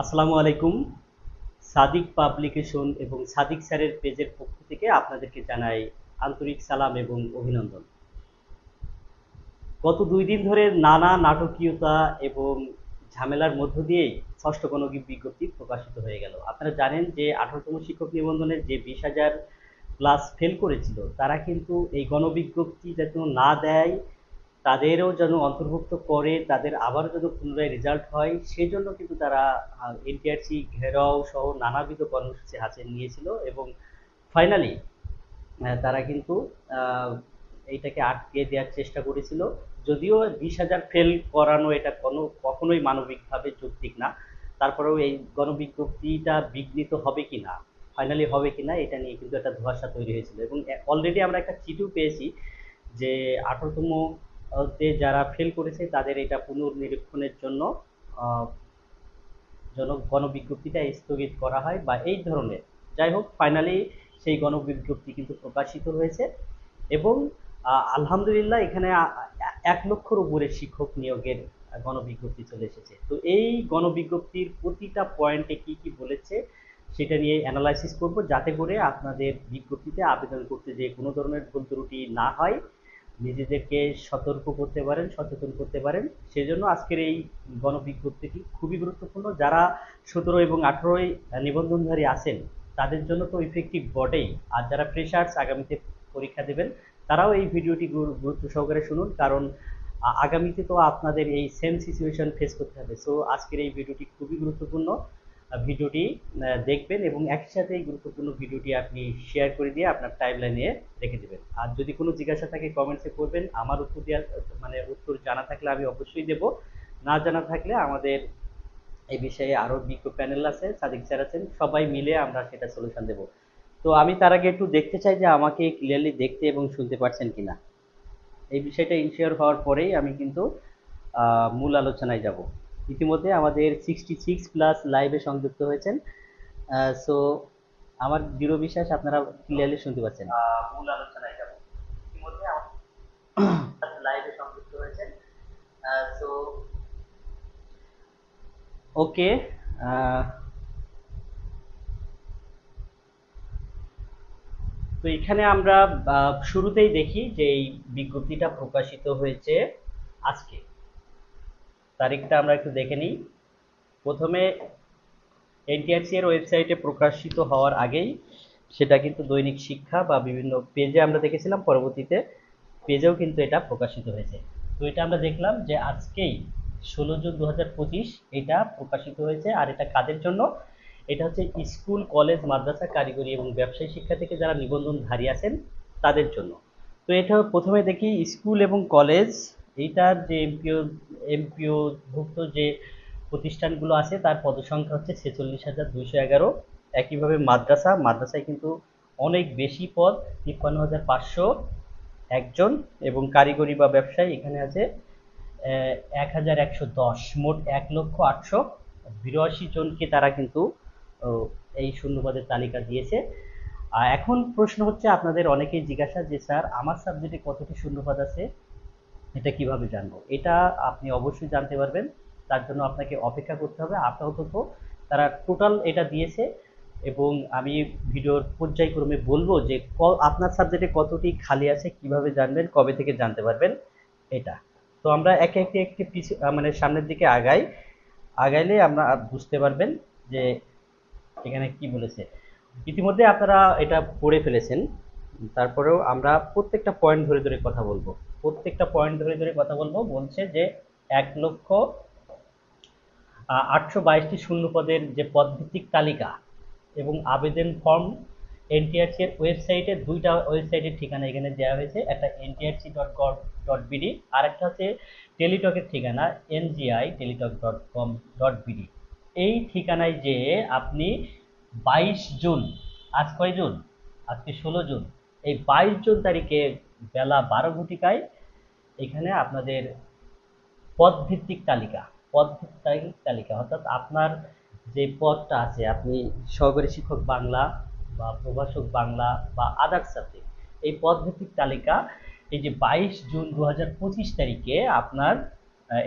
আসসালামু আলাইকুম। সাদিক পাবলিকেশন এবং সাদিক স্যারের পেজের পক্ষ থেকে আপনাদেরকে জানাই আন্তরিক সালাম এবং অভিনন্দন। গত ২ দিন ধরে নানা নাটকীয়তা এবং ঝামেলার মধ্য দিয়েই ষষ্ঠ গণবিজ্ঞপ্তি প্রকাশিত হয়ে গেল। আপনারা জানেন যে ১৮তম শিক্ষক নিবন্ধনের যে ২০,০০০ প্লাস ফেল করেছিল তারা কিন্তু এই গণবিজ্ঞপ্তি যাতে না দেয়, তাদেরও যেন অন্তর্ভুক্ত করে, তাদের আবারও যেন পুনরায় রেজাল্ট হয়, সেজন্য কিন্তু তারা এনটিআরসি ঘেরাও সহ নানাবিধ কর্মসূচি হাতে নিয়েছিল এবং ফাইনালি তারা কিন্তু এইটাকে আটকে দেওয়ার চেষ্টা করেছিল। যদিও ২০,০০০ ফেল করানো এটা কখনোই মানবিকভাবে যৌক্তিক না, তারপরেও এই গণবিজ্ঞপ্তিটা বিঘ্নিত হবে কিনা, ফাইনালি হবে কিনা, এটা নিয়ে কিন্তু একটা ধোঁয়াশা তৈরি হয়েছিল এবং অলরেডি আমরা একটা চিঠিও পেয়েছি যে ১৮তম তে যারা ফেল করেছে তাদের এটা পুনর্নিরীক্ষণের জন্য আহ, গণবিজ্ঞপ্তিটা স্থগিত করা হয় বা এই ধরনের। যাই হোক, ফাইনালি সেই গণবিজ্ঞপ্তি কিন্তু প্রকাশিত হয়েছে এবং আলহামদুলিল্লাহ এখানে ১ লক্ষর উপরে শিক্ষক নিয়োগের গণবিজ্ঞপ্তি চলে এসেছে। তো এই গণবিজ্ঞপ্তির প্রতিটা পয়েন্টে কি কি বলেছে সেটা নিয়ে অ্যানালাইসিস করব, যাতে করে আপনাদের বিজ্ঞপ্তিতে আবেদন করতে যে কোনো ধরনের ভুল ত্রুটি না হয়, নিজেদেরকে সতর্ক করতে পারেন, সচেতন করতে পারেন। সেজন্য আজকের এই গণবিজ্ঞপ্তিটি খুবই গুরুত্বপূর্ণ। যারা ১৭ এবং ১৮ নিবন্ধনধারী আছেন তাদের জন্য তো ইফেক্টিভ বটেই, আর যারা ফ্রেশার্স আগামীতে পরীক্ষা দেবেন তারাও এই ভিডিওটি গুরুত্ব সহকারে শুনুন, কারণ আগামীতে তো আপনাদের এই সেম সিচুয়েশন ফেস করতে হবে। সো আজকের এই ভিডিওটি খুবই গুরুত্বপূর্ণ। ভিডিওটি দেখবেন এবং একই সাথে এই গুরুত্বপূর্ণ ভিডিওটি আপনি শেয়ার করে দিয়ে আপনার টাইমলাইনে রেখে দেবেন। আর যদি কোনো জিজ্ঞাসা থাকে কমেন্টসে করবেন, আমার উত্তর দেওয়ার মানে উত্তর জানা থাকলে আমি অবশ্যই দেব, না জানা থাকলে আমাদের এই বিষয়ে আরো বিজ্ঞ প্যানেল আছে, সাদিক স্যার আছেন, সবাই মিলে আমরা সেটা সলিউশন দেব। তো আমি তার আগে একটু দেখতে চাই যে আমাকে ক্লিয়ারলি দেখতে এবং শুনতে পারছেন কিনা। এই বিষয়টা ইনশিওর হওয়ার পরেই আমি কিন্তু মূল আলোচনায় যাব। ইতিমধ্যে আমাদের 66 প্লাস লাইভে সংযুক্ত হয়েছেন। সো আমার দৃঢ় বিশ্বাস আপনারা ক্লিয়ারলি শুনতে পাচ্ছেন। মূল আলোচনায় যাব। ইতিমধ্যে আমাদের লাইভে সংযুক্ত হয়েছেন। সো ওকে, তো এখানে আমরা শুরুতেই দেখি যে এই বিজ্ঞপ্তিটা প্রকাশিত হয়েছে আজকে। তারিখটা আমরা একটু দেখে নিই। প্রথমে এনটিআরসি এর ওয়েবসাইটে প্রকাশিত হওয়ার আগেই সেটা কিন্তু দৈনিক শিক্ষা বা বিভিন্ন পেজে আমরা দেখেছিলাম, পরবর্তীতে পেজেও কিন্তু এটা প্রকাশিত হয়েছে। তো এটা আমরা দেখলাম যে আজকেই ১৬ জুন ২০২৫ এটা প্রকাশিত হয়েছে। আর এটা কাদের জন্য? এটা হচ্ছে স্কুল, কলেজ, মাদ্রাসা, কারিগরি এবং ব্যবসায়ী শিক্ষা থেকে যারা নিবন্ধনধারী আছেন তাদের জন্য। তো এটা প্রথমে দেখি স্কুল এবং কলেজ, এইটার যে এমপিও ভুক্ত যে প্রতিষ্ঠানগুলো আছে তার পদসংখ্যা হচ্ছে ৪৬,২১১। একইভাবে মাদ্রাসায় কিন্তু অনেক বেশি পদ, ৫৩,৫০১ জন, এবং কারিগরি বা ব্যবসায়ী এখানে আছে ১,১১০, মোট ১,৮৮২ জনকে তারা কিন্তু এই শূন্যপদের তালিকা দিয়েছে। এখন প্রশ্ন হচ্ছে, আপনাদের অনেকেই জিজ্ঞাসা যে স্যার আমার সাবজেক্টে কতটি শূন্যপদ আছে, এটা কিভাবে জানবো? এটা আপনি অবশ্যই জানতে পারবেন, তার জন্য আপনাকে অপেক্ষা করতে হবে। আপাতত তারা টোটাল এটা দিয়েছে এবং আমি ভিডিওর পর্যায়ক্রমে বলবো যে আপনার সাবজেক্টে কতটি খালি আছে, কিভাবে জানবেন, কবে থেকে জানতে পারবেন এটা। তো আমরা একে একে একটি মানে সামনের দিকে আগাইলে আমরা বুঝতে পারবেন যে এখানে কি বলেছে। ইতিমধ্যে আপনারা এটা পড়ে ফেলেছেন, তারপরেও আমরা প্রত্যেকটা পয়েন্ট ধরে ধরে কথা বলবো। বলছে যে ১,৮২২টি শূন্যপদের যে পদভিত্তিক তালিকা এবং আবেদন ফর্ম এনটিআরসি এর ওয়েবসাইটে, দুইটা ওয়েবসাইটের ঠিকানা এখানে দেওয়া হয়েছে, একটা ntrc.gov.bd আর একটা হচ্ছে টেলিটকের ঠিকানা ngi.teletalk.com.bd। এই ঠিকানায় যে আপনি ২২ জুন, আজ কয় জুন? আজকে ১৬ জুন, এই ২২ জুন তারিখে বেলা ১২ ঘটিকায় এখানে আপনাদের পদভিত্তিক তালিকা অর্থাৎ আপনার যে পদটা আছে, আপনি সহকারী শিক্ষক বাংলা বা প্রভাষক বাংলা বা আদার্স সাবজেক্ট, এই পদভিত্তিক তালিকা এই যে ২২ জুন ২০২৫ তারিখে আপনার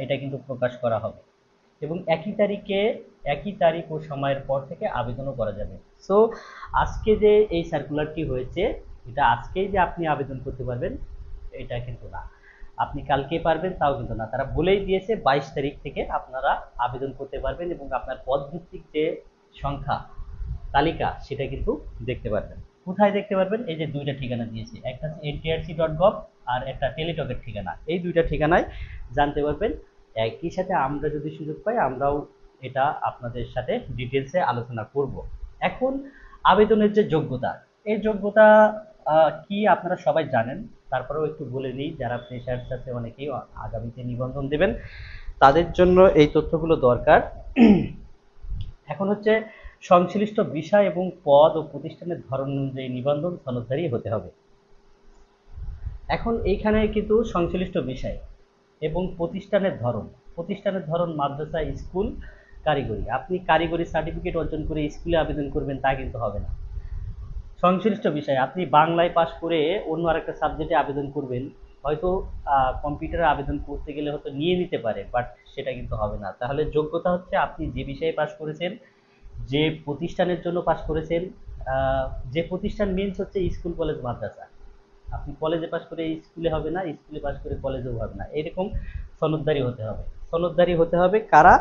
এটা কিন্তু প্রকাশ করা হবে। এবং একই তারিখ ও সময়ের পর থেকে আবেদনও করা যাবে। সো আজকে যে এই সার্কুলারটি হয়েছে, এটা আজকেই যে আপনি আবেদন করতে পারবেন এটা কিন্তু না, আপনি কালকে পারবেন তাও কিন্তু না। তারা বলেই দিয়েছে 22 তারিখ থেকে আপনারা আবেদন করতে পারবেন এবং আপনার পদভিত্তিক যে সংখ্যা তালিকা সেটা কিন্তু দেখতে পারবেন। কোথায় দেখতে পারবেন? এই যে দুইটা ঠিকানা দিয়েছে, একটা হচ্ছে ntrc.gov আর একটা টেলিটকের ঠিকানা। এই দুইটা ঠিকানায় জানতে পারবেন। একই সাথে আমরা যদি সুযোগ পাই আমরাও এটা আপনাদের সাথে ডিটেলসে আলোচনা করব। এখন আবেদনের যে যোগ্যতা, এই যোগ্যতা কি আপনারা সবাই জানেন, তারপরেও একটু বলে নিই, যারা ফ্রেশার্স আছে অনেকেই আগামীতে নিবন্ধন দেবেন তাদের জন্য এই তথ্যগুলো দরকার। এখন হচ্ছে সংশ্লিষ্ট বিষয় এবং পদ ও প্রতিষ্ঠানের ধরন অনুযায়ী নিবন্ধন সনদধারী হতে হবে। এখন এইখানে কিন্তু সংশ্লিষ্ট বিষয় এবং প্রতিষ্ঠানের ধরন মাদ্রাসা, স্কুল, কারিগরি। আপনি কারিগরি সার্টিফিকেট অর্জন করে স্কুলে আবেদন করবেন তা কিন্তু হবে না। সংশ্লিষ্ট বিষয়, আপনি বাংলায় পাশ করে অন্য আরেকটা সাবজেক্টে আবেদন করবেন, হয়তো কম্পিউটারে আবেদন করতে গেলে হয়তো নিয়ে নিতে পারে, বাট সেটা কিন্তু হবে না। তাহলে যোগ্যতা হচ্ছে আপনি যে বিষয়ে পাশ করেছেন, যে প্রতিষ্ঠানের জন্য পাশ করেছেন, যে প্রতিষ্ঠান মিনস হচ্ছে স্কুল, কলেজ, মাদ্রাসা। আপনি কলেজে পাশ করে স্কুলে হবে না, স্কুলে পাশ করে কলেজেও হবে না, এরকম সনদদারি হতে হবে। সনদদারি হতে হবে কারা?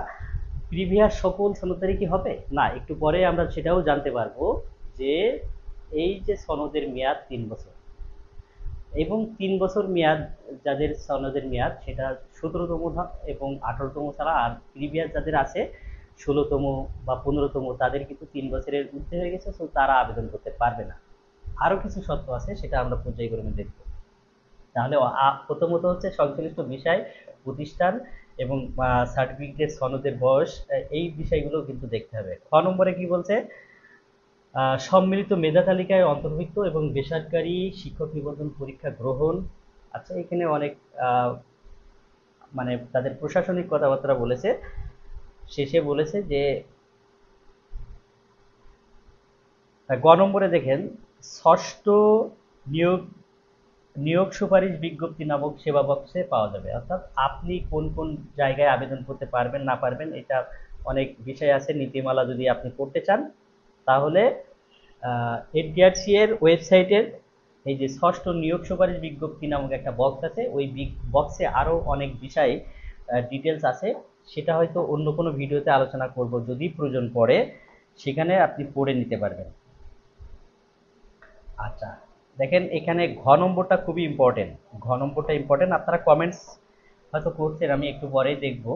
প্রিভিয়াস সকল সনদদারি কি হবে না, একটু পরে আমরা সেটাও জানতে পারবো যে এই যে সনদের মেয়াদ 3 বছর এবং 3 বছর মেয়াদ, যাদের সনদের মেয়াদ সেটা 17তম ধাপ এবং 18তম ছাড়া, আর প্রিভিয়াস যাদের আছে 16তম বা 15তম তাদের কিন্তু 3 বছরের ঊর্ধ্বে হয়ে গেছে, সো তারা আবেদন করতে পারবে না। আরো কিছু শর্ত আছে সেটা আমরা পর্যায়ক্রমে দেখব। তাহলে প্রথমত হচ্ছে সংশ্লিষ্ট বিষয়, প্রতিষ্ঠান এবং সার্টিফিকেট, সনদের বয়স, এই বিষয়গুলো কিন্তু দেখতে হবে। খ নম্বরে কি বলছে? সম্মিলিত মেধা তালিকায় অন্তর্ভুক্ত এবং বেসরকারি শিক্ষক নিবন্ধন পরীক্ষা গ্রহণ। আচ্ছা, এখানে অনেক মানে তাদের প্রশাসনিক কথাবার্তা বলেছে। শেষে বলেছে যে গ নম্বরে দেখেন, ষষ্ঠ নিয়োগ সুপারিশ বিজ্ঞপ্তি নামক সেবা বক্সে পাওয়া যাবে। অর্থাৎ আপনি কোন কোন জায়গায় আবেদন করতে পারবেন না পারবেন, এটা অনেক বিষয় আছে। নীতিমালা যদি আপনি করতে চান তাহলে এনটিআরসি এর ওয়েবসাইটের এই যে ষষ্ঠ নিয়োগ সুপারিশ বিজ্ঞপ্তি নামক একটা বক্স আছে, ওই বক্সে আরও অনেক বিষয় ডিটেলস আছে, সেটা হয়তো অন্য কোনো ভিডিওতে আলোচনা করব যদি প্রয়োজন পড়ে, সেখানে আপনি পড়ে নিতে পারবেন। আচ্ছা, দেখেন এখানে ঘ নম্বরটা খুবই ইম্পর্টেন্ট। ঘ নম্বরটা ইম্পর্টেন্ট, আপনারা কমেন্টস হয়তো করছেন, আমি একটু পরেই দেখব।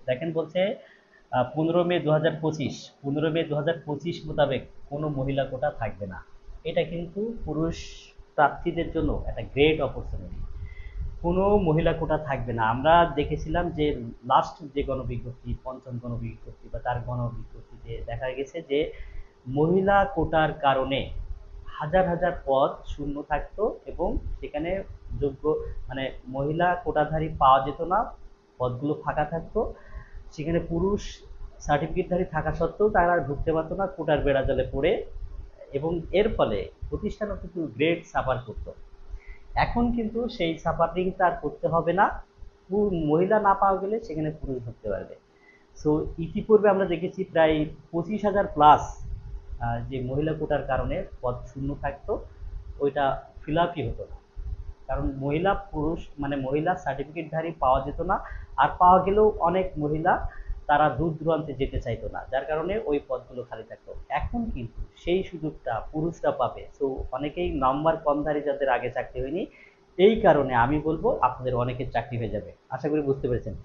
দেখেন বলছে 15 মে 2025, 15 মে 2025 মোতাবেক কোনো মহিলা কোটা থাকবে না। এটা কিন্তু পুরুষ প্রার্থীদের জন্য একটা গ্রেট অপরচুনিটি। কোনো মহিলা কোটা থাকবে না। আমরা দেখেছিলাম যে লাস্ট যে গণবিজ্ঞপ্তি, পঞ্চম গণবিজ্ঞপ্তি বা তার গণবিজ্ঞপ্তিতে দেখা গেছে যে মহিলা কোটার কারণে হাজার হাজার পদ শূন্য থাকতো এবং সেখানে যোগ্য মানে মহিলা কোটাধারী পাওয়া যেত না, পদগুলো ফাঁকা থাকতো। সেখানে পুরুষ সার্টিফিকেটধারী থাকা সত্ত্বেও তারা ঢুকতে পারতো না কোটার বেড়াজালে পড়ে, এবং এর ফলে প্রতিষ্ঠানও কিন্তু গ্রেড সাফার করতো। এখন কিন্তু সেই সাফারিংটা আর করতে হবে না, মহিলা না পাওয়া গেলে সেখানে পুরুষ ঢুকতে পারবে। সো ইতিপূর্বে আমরা দেখেছি প্রায় 25,000 প্লাস যে মহিলা কোটার কারণে পদ শূন্য থাকতো, ওইটা ফিল আপই হতো না, কারণ মহিলা পুরুষ মানে মহিলা সার্টিফিকেটধারী পাওয়া যেত না, আর পাওয়া গেলেও অনেক মহিলা তারা দূর দূরান্তে যেতে চাইতো না, যার কারণে ওই পদগুলো খালি থাকতো। এখন কিন্তু সেই সুযোগটা পুরুষরা পাবে। সো অনেকেই নাম্বার কমধারী যাদের আগে চাকরি হয়নি, এই কারণে আমি বলবো আপনাদের অনেকের চাকরি হয়ে যাবে। আশা করি বুঝতে পেরেছেন।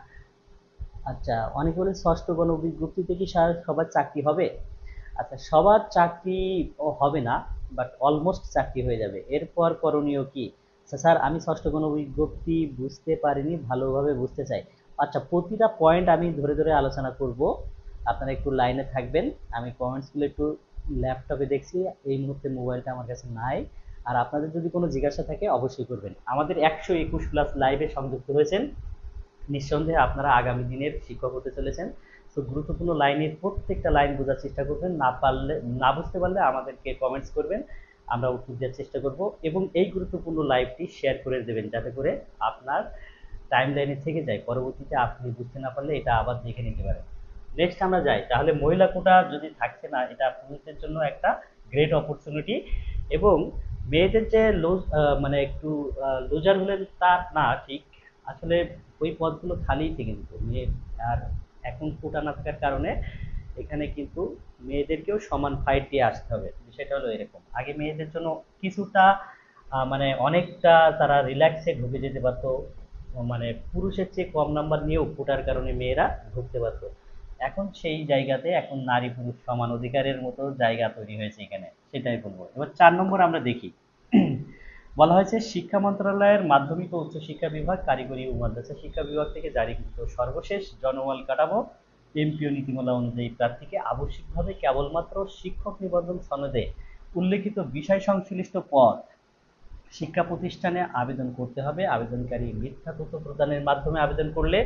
আচ্ছা, অনেকে বলে ষষ্ঠ গণবিজ্ঞপ্তিতে কি সবার চাকরি হবে? আচ্ছা, সবার চাকরি হবে না, বাট অলমোস্ট চাকরি হয়ে যাবে। এরপর করণীয় কি? স্যার আমি ষষ্ঠ গণবিজ্ঞপ্তি বুঝতে পারিনি, ভালোভাবে বুঝতে চাই। আচ্ছা, প্রতিটা পয়েন্ট আমি ধরে ধরে আলোচনা করব, আপনারা একটু লাইনে থাকবেন। আমি কমেন্টসগুলো একটু ল্যাপটপে দেখছি, এই মুহূর্তে মোবাইলটা আমার কাছে নাই। আর আপনাদের যদি কোনো জিজ্ঞাসা থাকে অবশ্যই করবেন। আমাদের 121 প্লাস লাইভে সংযুক্ত হয়েছেন, নিঃসন্দেহে আপনারা আগামী দিনের শিক্ষক হতে চলেছেন। তো গুরুত্বপূর্ণ লাইনের প্রত্যেকটা লাইন বোঝার চেষ্টা করবেন, না বুঝতে পারলে আমাদেরকে কমেন্টস করবেন, আমরা উত্তর দেওয়ার চেষ্টা করব। এবং এই গুরুত্বপূর্ণ লাইভটি শেয়ার করে দেবেন যাতে করে আপনার টাইম লাইনে থেকে যায়, পরবর্তীতে আপনি বুঝতে না পারলে এটা আবার দেখে নিতে পারেন। নেক্সট আমরা যাই, তাহলে মহিলা কোটা যদি থাকছে না, এটা পুরুষদের জন্য একটা গ্রেট অপরচুনিটি। এবং মেয়েদের যে মানে একটু লুজার হলেন তা না, ঠিক আসলে ওই পদগুলো খালিই থেকে যেত মেয়ে। আর এখন কোটা না থাকার কারণে এখানে কিন্তু মেয়েদেরকেও সমান ফাইট দিয়ে আসতে হবে। বিষয়টা হলো এরকম, আগে মেয়েদের জন্য কিছুটা মানে অনেকটা তারা রিল্যাক্সে ঢুকে যেতে পারতো, মানে পুরুষের চেয়ে কম নাম্বার নিয়েও কোটার কারণে মেয়েরা ঢুকতে পারতো। এখন সেই জায়গাতে এখন নারী পুরুষ সমান অধিকারের মতো জায়গা তৈরি হয়েছে এখানে, সেটাই বলবো। এবার 4 নম্বর আমরা দেখি, বলা হয়েছে শিক্ষা মন্ত্রণালয়ের মাধ্যমিক ও উচ্চশিক্ষা বিভাগ, কারিগরি ও মাদ্রাসা শিক্ষা বিভাগ থেকে জারিকৃত সর্বশেষ জনবল কাঠামো এমপিও নীতিমালা অনুযায়ী প্রার্থীকে আবশ্যিকভাবে কেবলমাত্র শিক্ষক নিবন্ধন সনদে উল্লেখিত বিষয় সংশ্লিষ্ট পদ শিক্ষা প্রতিষ্ঠানে আবেদন করতে হবে। আবেদনকারী মিথ্যা তথ্য প্রদানের মাধ্যমে আবেদন করলে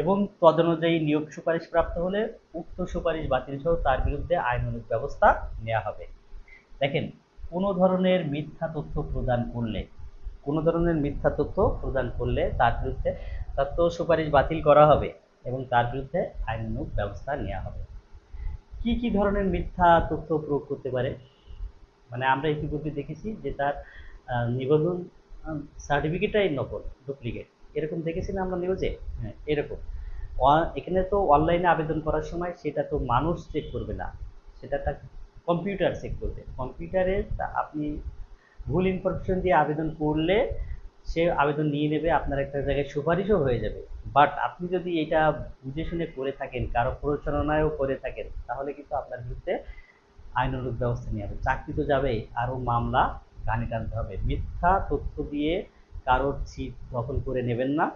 এবং তদনুযায়ী নিয়োগ সুপারিশ প্রাপ্ত হলে উক্ত সুপারিশ বাতিল সহ তার বিরুদ্ধে আইনানুগ ব্যবস্থা নেওয়া হবে। দেখেন, কোনো ধরনের মিথ্যা তথ্য প্রদান করলে, তার বিরুদ্ধে তথ্য সুপারিশ বাতিল করা হবে এবং তার বিরুদ্ধে আইনানুগ ব্যবস্থা নেওয়া হবে। কি কি ধরনের মিথ্যা তথ্য প্রয়োগ করতে পারে? মানে আমরা ইতিপূর্বে দেখেছি যে তার নিবন্ধন সার্টিফিকেটটাই নকল, ডুপ্লিকেট, এরকম দেখেছি না আমরা নিউজে। হ্যাঁ, এরকম এখানে তো অনলাইনে আবেদন করার সময় সেটা তো মানুষ চেক করবে না, সেটা তার কম্পিউটার চেক করবে। কম্পিউটারে আপনি ভুল ইনফরমেশন দিয়ে আবেদন করলে সে আবেদন নিয়ে নেবে, আপনার একটা জায়গায় সুপারিশও হয়ে যাবে। বাট আপনি যদি এটা বুঝে শুনে করে থাকেন, কারো প্ররোচনায়ও করে থাকেন, তাহলে কিন্তু আপনার বিরুদ্ধে আইনানুগ ব্যবস্থা নেওয়া হবে। চাকরি তো যাবেই, আরও মামলা ঘানি টানতে হবে। মিথ্যা তথ্য দিয়ে কারোর সিট দখল করে নেবেন না,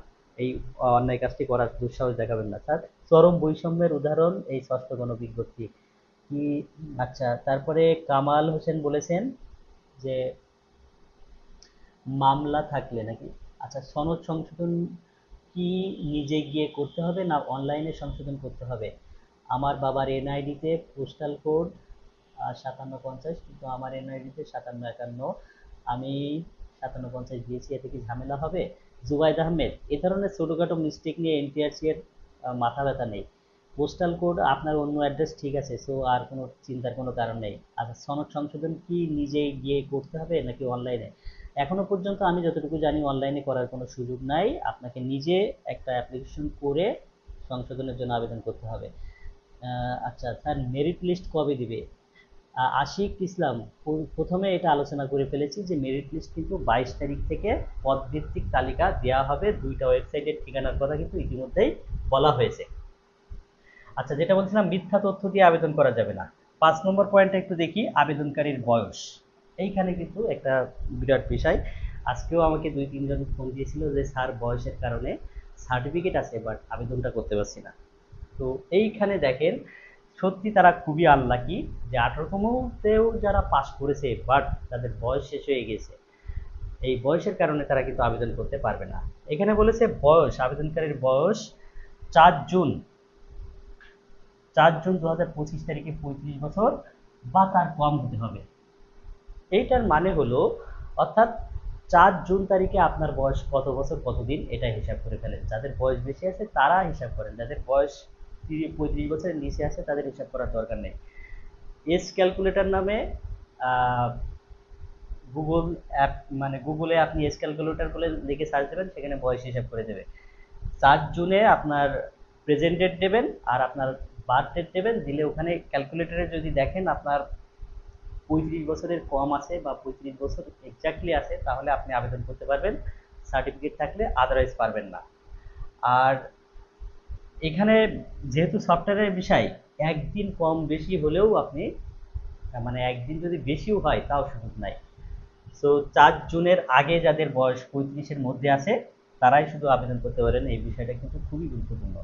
এই অন্যায় কাজটি করার দুঃসাহস দেখাবেন না। স্যার, চরম বৈষম্যের উদাহরণ এই ষষ্ঠ গণবিজ্ঞপ্তি কি? আচ্ছা, তারপরে কামাল হোসেন বলেছেন যে মামলা থাকলে নাকি, আচ্ছা, সনদ সংশোধন কি নিজে গিয়ে করতে হবে না অনলাইনে সংশোধন করতে হবে? আমার বাবার এনআইডিতে পোস্টাল কোড 5750, কিন্তু আমার এনআইডিতে 5751, আমি 5750 দিয়েছি, এতে কি ঝামেলা হবে? জুবাইদ আহমেদ, এ ধরনের ছোটোখাটো মিস্টেক নিয়ে এনটিআরসি এর মাথা ব্যথা নেই। পোস্টাল কোড আপনার অন্য অ্যাড্রেস ঠিক আছে, সো আর কোনো চিন্তার কোনো কারণ নেই। আচ্ছা, সনদ সংশোধন কি নিজে গিয়ে করতে হবে নাকি অনলাইনে? এখনো পর্যন্ত আমি যতটুকু জানি অনলাইনে করার কোনো সুযোগ নাই, আপনাকে নিজে একটা অ্যাপ্লিকেশন করে সংশোধনের জন্য আবেদন করতে হবে। আচ্ছা স্যার, মেরিট লিস্ট কবে দিবে? আশিক ইসলাম, প্রথমে এটা আলোচনা করে ফেলেছি যে মেরিট লিস্ট কিন্তু 22 তারিখ থেকে পদভিত্তিক তালিকা দেওয়া হবে। 2টা ওয়েবসাইটের ঠিকানার কথা কিন্তু ইতিমধ্যেই বলা হয়েছে। আচ্ছা, যেটা বলছিলাম মিথ্যা তথ্য দিয়ে আবেদন করা যাবে না। 5 নম্বর পয়েন্টটা একটু দেখি, আবেদনকারীর বয়স। এইখানে কিন্তু একটা বিরাট বিষয়, আজকেও আমাকে 2-3 জন ফোন দিয়েছিল যে স্যার বয়সের কারণে সার্টিফিকেট আছে বাট আবেদনটা করতে পারছি না। তো এইখানে দেখেন, সত্যি তারা খুবই আনলাকি যে 18তমতেও যারা পাস করেছে বাট তাদের বয়স শেষ হয়ে গেছে, এই বয়সের কারণে তারা কিন্তু আবেদন করতে পারবে না। এখানে বলেছে বয়স, আবেদনকারীর বয়স 4 জুন 2025 তারিখে 35 বছর বা তার কম হতে হবে। এইটার মানে হলো, অর্থাৎ 4 জুন তারিখে আপনার বয়স কত বছর কতদিন এটা হিসাব করে ফেলেন। যাদের বয়স বেশি আছে তারা হিসাব করেন, যাদের বয়স 35 বছরের নিচে আছে তাদের হিসাব করার দরকার নেই। এজ ক্যালকুলেটর নামে গুগল অ্যাপ, মানে গুগলে আপনি এজ ক্যালকুলেটর বলে লিখে সার্চ দেবেন, সেখানে বয়স হিসাব করে দেবে। 4 জুনে আপনার প্রেজেন্ট ডেট দেবেন আর আপনার বার্থ ডেট দেবেন, দিলে ওখানে ক্যালকুলেটরে যদি দেখেন আপনার 35 বছরের কম আছে বা 35 বছর এক্স্যাক্টলি আছে, তাহলে আপনি আবেদন করতে পারবেন সার্টিফিকেট থাকলে, আদারওয়াইজ পারবেন না। আর এখানে যেহেতু সফটওয়্যারের বিষয়, একদিন কম বেশি হলেও আপনি, মানে একদিন যদি বেশিও হয় তাও সুযোগ নাই। সো 4 জুনের আগে যাদের বয়স 35-এর মধ্যে আছে তারাই শুধু আবেদন করতে পারেন। এই বিষয়টা কিন্তু খুবই গুরুত্বপূর্ণ।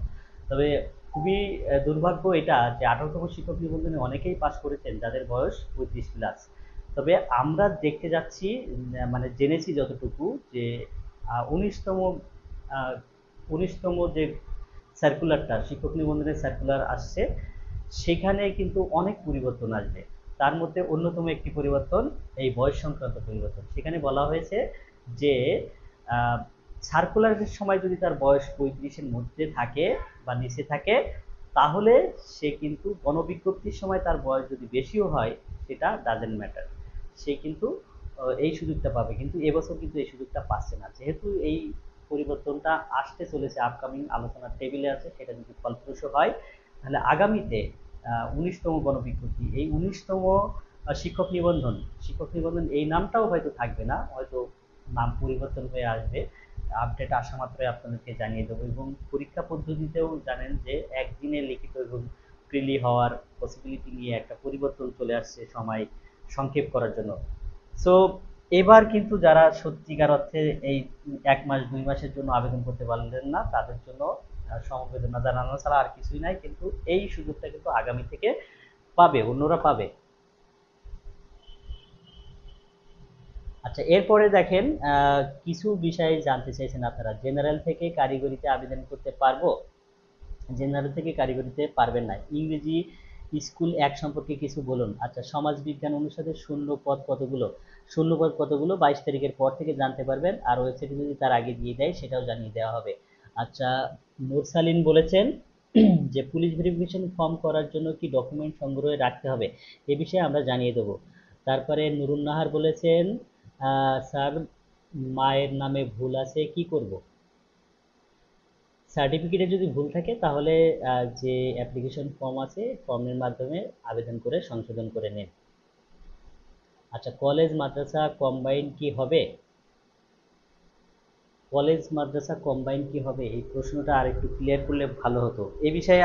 তবে খুবই দুর্ভাগ্য এটা যে 18তম শিক্ষক নিবন্ধনে অনেকেই পাস করেছেন যাদের বয়স 35+। তবে আমরা দেখতে যাচ্ছি, মানে জেনেছি যতটুকু, যে 19তম 19তম যে সার্কুলারটা, শিক্ষক নিবন্ধনের সার্কুলার আসছে, সেখানে কিন্তু অনেক পরিবর্তন আসবে। তার মধ্যে অন্যতম একটি পরিবর্তন এই বয়স সংক্রান্ত পরিবর্তন। সেখানে বলা হয়েছে যে সার্কুলারের সময় যদি তার বয়স 35-এর মধ্যে থাকে বা নিচে থাকে, তাহলে সে কিন্তু গণবিজ্ঞপ্তির সময় তার বয়স যদি বেশিও হয়, সেটা ডাজেন্ট ম্যাটার, সে কিন্তু এই সুযোগটা পাবে। কিন্তু এবছর কিন্তু এই সুযোগটা পাচ্ছে না, যেহেতু এই পরিবর্তনটা আসতে চলেছে, আপকামিং আলোচনার টেবিলে আছে, সেটা যদি ফলপ্রসূ হয়, তাহলে আগামীতে 19তম গণবিজ্ঞপ্তি, এই 19তম শিক্ষক নিবন্ধন এই নামটাও হয়তো থাকবে না, হয়তো নাম পরিবর্তন হয়ে আসবে। আপডেট আসা মাত্রই আপনাদেরকে জানিয়ে দেবো। এবং পরীক্ষা পদ্ধতিতেও জানেন যে একদিনে লিখিত এবং প্রিলি হওয়ার পসিবিলিটি নিয়ে একটা পরিবর্তন চলে আসছে সময় সংক্ষেপ করার জন্য। সো এবার কিন্তু যারা সত্যিকার অর্থে এই 1 মাস 2 মাসের জন্য আবেদন করতে পারলেন না, তাদের জন্য সমবেদনা জানানো ছাড়া আর কিছুই নাই। কিন্তু এই সুযোগটা কিন্তু আগামী থেকে পাবে, অন্যরা পাবে। আচ্ছা, এরপরে দেখেন কিছু বিষয়ে জানতে চাইছেন আপনারা, জেনারেল থেকে কারিগরিতে আবেদন করতে পারবো? জেনারেল থেকে কারিগরিতে পারবেন না। ইংরেজি স্কুল 1 সম্পর্কে কিছু বলুন। আচ্ছা, সমাজ বিজ্ঞান অনুষদে শূন্য পদ কতগুলো? শূন্য পদ কতগুলো 22 তারিখের পর থেকে জানতে পারবেন, আর ওয়েবসাইটে যদি তার আগে দিয়ে দেয় সেটাও জানিয়ে দেওয়া হবে। আচ্ছা, মুরসালিন বলেছেন যে পুলিশ ভেরিফিকেশন ফর্ম করার জন্য কি ডকুমেন্ট সংগ্রহে রাখতে হবে, এ বিষয়ে আমরা জানিয়ে দেবো। তারপরে নুরুন নাহার বলেছেন স্যার মায়ের নামে ভুল আছে, কি করব? সার্টিফিকেটে যদি ভুল থাকে তাহলে যে অ্যাপ্লিকেশন ফর্ম আছে, ফর্মের মাধ্যমে আবেদন করে সংশোধন করে নিন। আচ্ছা, কলেজ মাদ্রাসা কম্বাইন কি হবে? কলেজ মাদ্রাসা কম্বাইন কি হবে, এই প্রশ্নটা আর একটু ক্লিয়ার করলে ভালো হতো। এই বিষয়ে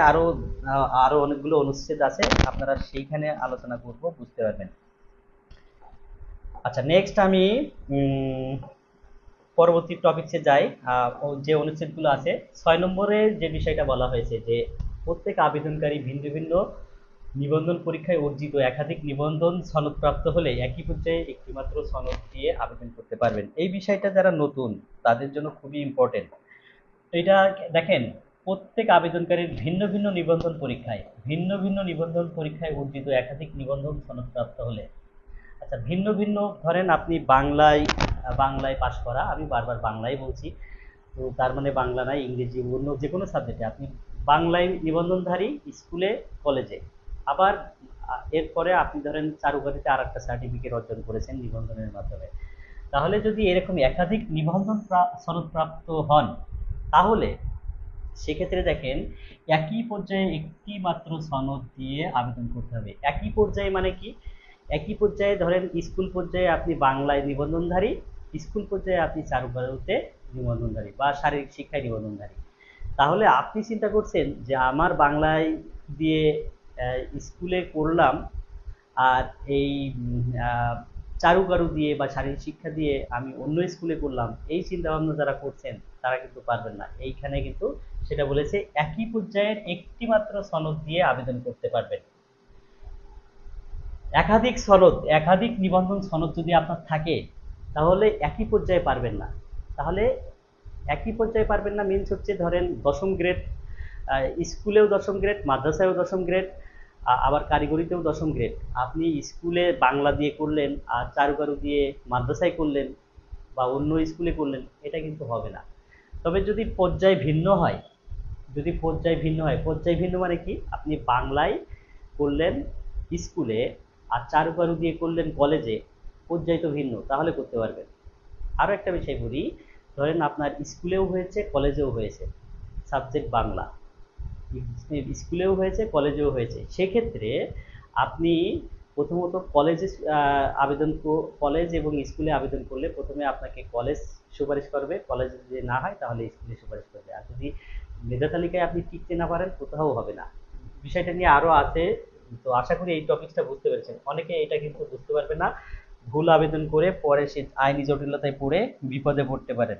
আরো অনেকগুলো অনুচ্ছেদ আছে, আপনারা সেইখানে আলোচনা করব, বুঝতে পারবেন। আচ্ছা, নেক্সট আমি পরবর্তী টপিকসে যাই। যে অনুচ্ছেদগুলো আছে, 6 নম্বরে যে বিষয়টা বলা হয়েছে যে প্রত্যেক আবেদনকারী ভিন্ন ভিন্ন নিবন্ধন পরীক্ষায় অর্জিত একাধিক নিবন্ধন সনদপ্রাপ্ত হলে একই পর্যায়ে একটিমাত্র সনদ দিয়ে আবেদন করতে পারবেন। এই বিষয়টা যারা নতুন তাদের জন্য খুবই ইম্পর্টেন্ট। তো এটা দেখেন, প্রত্যেক আবেদনকারীর ভিন্ন ভিন্ন নিবন্ধন পরীক্ষায় অর্জিত একাধিক নিবন্ধন সনদপ্রাপ্ত হলে, আচ্ছা, ভিন্ন ভিন্ন, ধরেন আপনি বাংলায় পাশ করা, আমি বারবার বাংলায় বলছি, তো তার মানে বাংলা নাই, ইংরেজি, অন্য যে কোনো সাবজেক্টে আপনি বাংলায় নিবন্ধনধারী স্কুলে কলেজে, আবার এরপরে আপনি ধরেন চারুকাঠিতে আর একটা সার্টিফিকেট অর্জন করেছেন নিবন্ধনের মাধ্যমে, তাহলে যদি এরকম একাধিক নিবন্ধন সনদপ্রাপ্ত হন, তাহলে সেক্ষেত্রে দেখেন একই পর্যায়ে একটি মাত্র সনদ দিয়ে আবেদন করতে হবে। একই পর্যায়ে মানে কি? একই পর্যায়ে ধরেন স্কুল পর্যায়ে আপনি বাংলায় নিবন্ধনধারী, স্কুল পর্যায়ে আপনি চারুকলাতে নিবন্ধনধারী বা শারীরিক শিক্ষায় নিবন্ধনধারী, তাহলে আপনি চিন্তা করছেন যে আমার বাংলায় দিয়ে স্কুলে করলাম, আর এই চারুকারু দিয়ে বা শারীরিক শিক্ষা দিয়ে আমি অন্য স্কুলে করলাম, এই চিন্তা ভাবনা যারা করছেন তারা কিন্তু পারবেন না। এইখানে কিন্তু সেটা বলেছে একই পর্যায়ের একটি মাত্র সনদ দিয়ে আবেদন করতে পারবেন। একাধিক নিবন্ধন সনদ যদি আপনার থাকে, তাহলে একই পর্যায়ে পারবেন না। তাহলে একই পর্যায়ে পারবেন না মিনস হচ্ছে, ধরেন 10ম গ্রেড, স্কুলেও 10ম গ্রেড, মাদ্রাসায়ও 10ম গ্রেড, আবার কারিগরিতেও 10ম গ্রেড, আপনি স্কুলে বাংলা দিয়ে করলেন আর চারুকারু দিয়ে মাদ্রাসায় করলেন বা অন্য স্কুলে করলেন, এটা কিন্তু হবে না। তবে যদি পর্যায় ভিন্ন হয়, পর্যায় ভিন্ন মানে কি, আপনি বাংলায় করলেন স্কুলে আর চারুকারু দিয়ে করলেন কলেজে, পর্যায় তো ভিন্ন, তাহলে করতে পারবেন। আরও একটা বিষয় বলি, ধরেন আপনার স্কুলেও হয়েছে কলেজেও হয়েছে সাবজেক্ট বাংলা, স্কুলেও হয়েছে কলেজেও হয়েছে, সেক্ষেত্রে আপনি প্রথমত কলেজ এবং স্কুলে আবেদন করলে প্রথমে আপনাকে কলেজ সুপারিশ করবে, কলেজে যদি না হয় তাহলে স্কুলে সুপারিশ করবে, আর যদি মেধা তালিকায় আপনি টিকতে না পারেন কোথাও হবে না। বিষয়টা নিয়ে আরো আছে, তো আশা করি এই টপিকটা বুঝতে পেরেছেন। অনেকে এটা কিন্তু বুঝতে পারবে না, ভুল আবেদন করে পরে সে আইনি জটিলতায় পড়ে বিপদে পড়তে পারেন।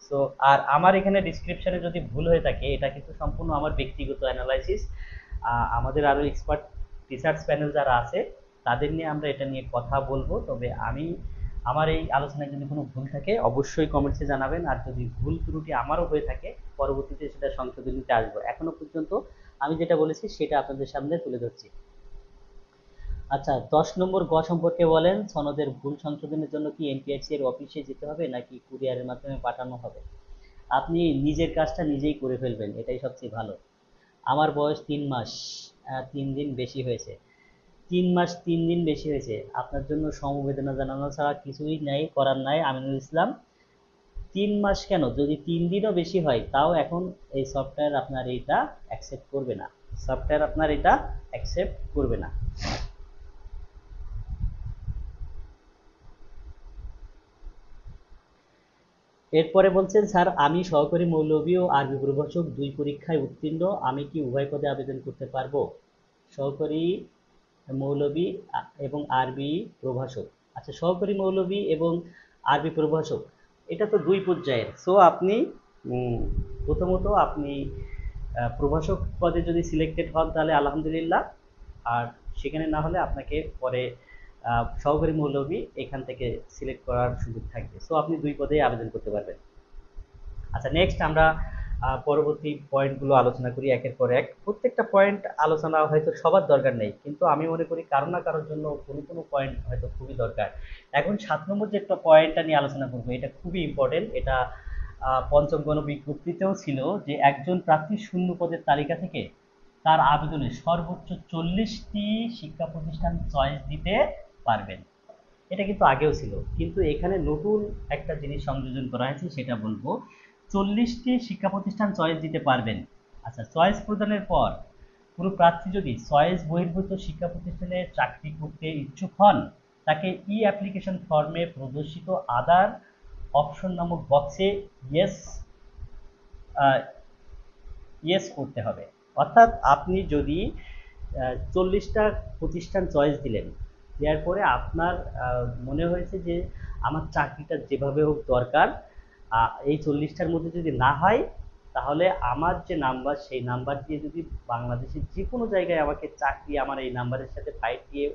সো আর আমার এখানে ডিসক্রিপশনে যদি ভুল হয়ে থাকে, এটা কিন্তু সম্পূর্ণ আমার ব্যক্তিগত অ্যানালাইসিস। আমাদের আরো এক্সপার্ট রিসার্চ প্যানেল যারা আছে তাদের নিয়ে আমরা এটা নিয়ে কথা বলবো। তবে আমার এই আলোচনায় যদি কোনো ভুল থাকে অবশ্যই কমেন্টসে জানাবেন, আর যদি ভুল ত্রুটি আমারও হয়ে থাকে পরবর্তীতে সেটা সংশোধনীতে আসবো। এখনো পর্যন্ত আমি যেটা বলেছি সেটা আপনাদের সামনে তুলে ধরছি। আচ্ছা, 10 নম্বর গ সম্পর্কে বলেন, সনদের ভুল সংশোধনের জন্য কি এনটিআরসি এর অফিসে যেতে হবে নাকি কুরিয়ারের মাধ্যমে পাঠানো হবে? আপনি নিজের কাজটা নিজেই করে ফেলবেন, এটাই সবচেয়ে ভালো। আমার বয়স 3 মাস 3 দিন বেশি হয়েছে। 3 মাস 3 দিন বেশি হয়েছে, আপনার জন্য সমবেদনা জানানো ছাড়া কিছুই নাই, করার নাই আমিনুল ইসলাম। 3 মাস কেন, যদি 3 দিনও বেশি হয় তাও এখন এই সফটওয়্যার আপনার এটা অ্যাকসেপ্ট করবে না, সফটওয়্যার আপনার এটা অ্যাকসেপ্ট করবে না। এরপরে বলছেন, স্যার আমি সহকারী মৌলভী ও আরবি প্রভাষক 2 পরীক্ষায় উত্তীর্ণ, আমি কি উভয় পদে আবেদন করতে পারবো? সহকারী মৌলভী এবং আরবি প্রভাষক। আচ্ছা, সহকারী মৌলভী এবং আরবি প্রভাষক, এটা তো 2 পর্যায়ের। সো আপনি প্রথমত আপনি প্রভাষক পদে যদি সিলেক্টেড হন তাহলে আলহামদুলিল্লাহ, আর সেখানে না হলে আপনাকে পরে সহকারী মৌলভী এখান থেকে সিলেক্ট করার সুযোগ থাকবে। সো আপনি 2 পদেই আবেদন করতে পারবেন। আচ্ছা, নেক্সট আমরা পরবর্তী পয়েন্টগুলো আলোচনা করি একের পর এক। প্রত্যেকটা পয়েন্ট আলোচনা হয়তো সবার দরকার নেই, কিন্তু আমি মনে করি কারো না কারোর জন্য কোনো কোনো পয়েন্ট হয়তো খুবই দরকার। এখন 7 নম্বর যে একটা পয়েন্টটা নিয়ে আলোচনা করবো, এটা খুবই ইম্পর্টেন্ট। এটা পঞ্চম গণবিজ্ঞপ্তিতেও ছিল যে একজন প্রার্থী শূন্য পদের তালিকা থেকে তার আবেদনে সর্বোচ্চ 40টি শিক্ষা প্রতিষ্ঠান চয়েস দিতে পারবেন। এটা কিন্তু আগেও ছিল, কিন্তু এখানে নতুন একটা জিনিস সংযোজন করা হয়েছে, সেটা বলবো। 40টি শিক্ষা প্রতিষ্ঠান চয়েস দিতে পারবেন। আচ্ছা, চয়েস প্রদানের পর কোনো প্রার্থী যদি চয়েস বহির্ভূত শিক্ষা প্রতিষ্ঠানে চাকরি করতে ইচ্ছুক হন, তাকে ই অ্যাপ্লিকেশন ফর্মে প্রদর্শিত আদার অপশন নামক বক্সে ইয়েস ইয়েস করতে হবে। অর্থাৎ আপনি যদি 40টা প্রতিষ্ঠান চয়েস দিলেন, দেওয়ার পরে আপনার মনে হয়েছে যে আমার চাকরিটা যেভাবে হোক দরকার, এই 40টার মধ্যে যদি না হয় তাহলে আমার যে নাম্বার, সেই নাম্বার দিয়ে যদি বাংলাদেশের যে কোনো জায়গায় আমাকে চাকরি আমার এই নাম্বারের সাথে ফাইট দিয়ে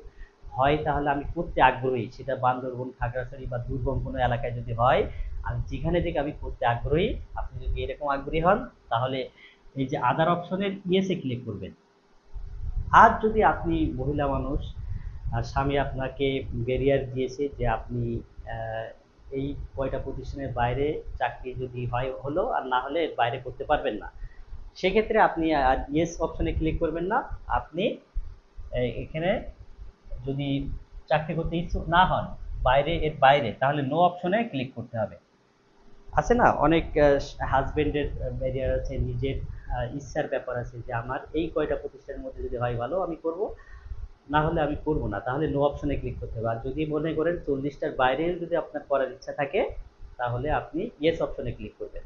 হয়, তাহলে আমি করতে আগ্রহী। সেটা বান্দরবন, খাগড়াছড়ি বা দুর্গম কোনো এলাকায় যদি হয়, আমি যেখানে থেকে আমি করতে আগ্রহী। আপনি যদি এরকম আগ্রহী হন তাহলে এই যে আদার অপশনের ইয়েসে ক্লিক করবেন। আর যদি আপনি মহিলা মানুষ, আর স্বামী আপনাকে ব্যারিয়ার দিয়েছে যে আপনি এই কয়টা প্রতিষ্ঠানের বাইরে চাকরি যদি হয় হলো, আর না হলে এর বাইরে করতে পারবেন না, সেক্ষেত্রে আপনি আর ইয়েস অপশনে ক্লিক করবেন না। আপনি এখানে যদি চাকরি করতে ইচ্ছুক না হন এর বাইরে, তাহলে নো অপশনে ক্লিক করতে হবে। আছে না অনেক হাজবেন্ডের ব্যারিয়ার আছে, নিজের ইচ্ছার ব্যাপার আছে যে আমার এই কয়টা প্রতিষ্ঠানের মধ্যে যদি হয় ভালো আমি করব, না হলে আমি করব না, তাহলে নো অপশনে ক্লিক করতে হবে। আর যদি মনে করেন 40টার বাইরে যদি আপনার করার ইচ্ছা থাকে, তাহলে আপনি ইয়েস অপশনে ক্লিক করবেন।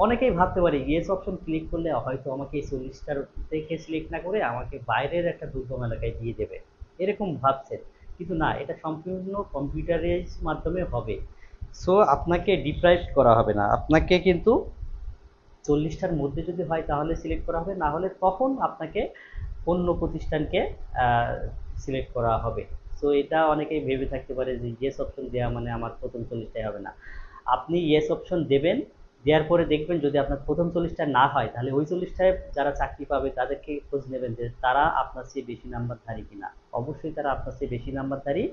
অনেকেই ভাবতে পারে ইয়েস অপশন ক্লিক করলে হয়তো আমাকে এই 40টার থেকে সিলেক্ট না করে আমাকে বাইরের একটা দুর্গম এলাকায় দিয়ে দেবে, এরকম ভাবছেন, কিন্তু না, এটা সম্পূর্ণ কম্পিউটারাইজ মাধ্যমে হবে। সো আপনাকে ডিপ্রাইভ করা হবে না, আপনাকে কিন্তু 40টার মধ্যে যদি হয় তাহলে সিলেক্ট করা হবে, না হলে তখন আপনাকে অন্য প্রতিষ্ঠানকে সিলেক্ট করা হবে। সো এটা অনেকেই ভেবে থাকতে পারে যে ইয়েস অপশন দেওয়া মানে আমার প্রথম 40টাই হবে না। আপনি ইয়েস অপশন দেবেন, দেওয়ার পরে দেখবেন যদি আপনার প্রথম 40টা না হয়, তাহলে ওই 40টায় যারা চাকরি পাবে তাদেরকে খোঁজ নেবেন যে তারা আপনার চেয়ে বেশি নাম্বারধারী কিনা। অবশ্যই তারা আপনার চেয়ে বেশি নাম্বারধারী,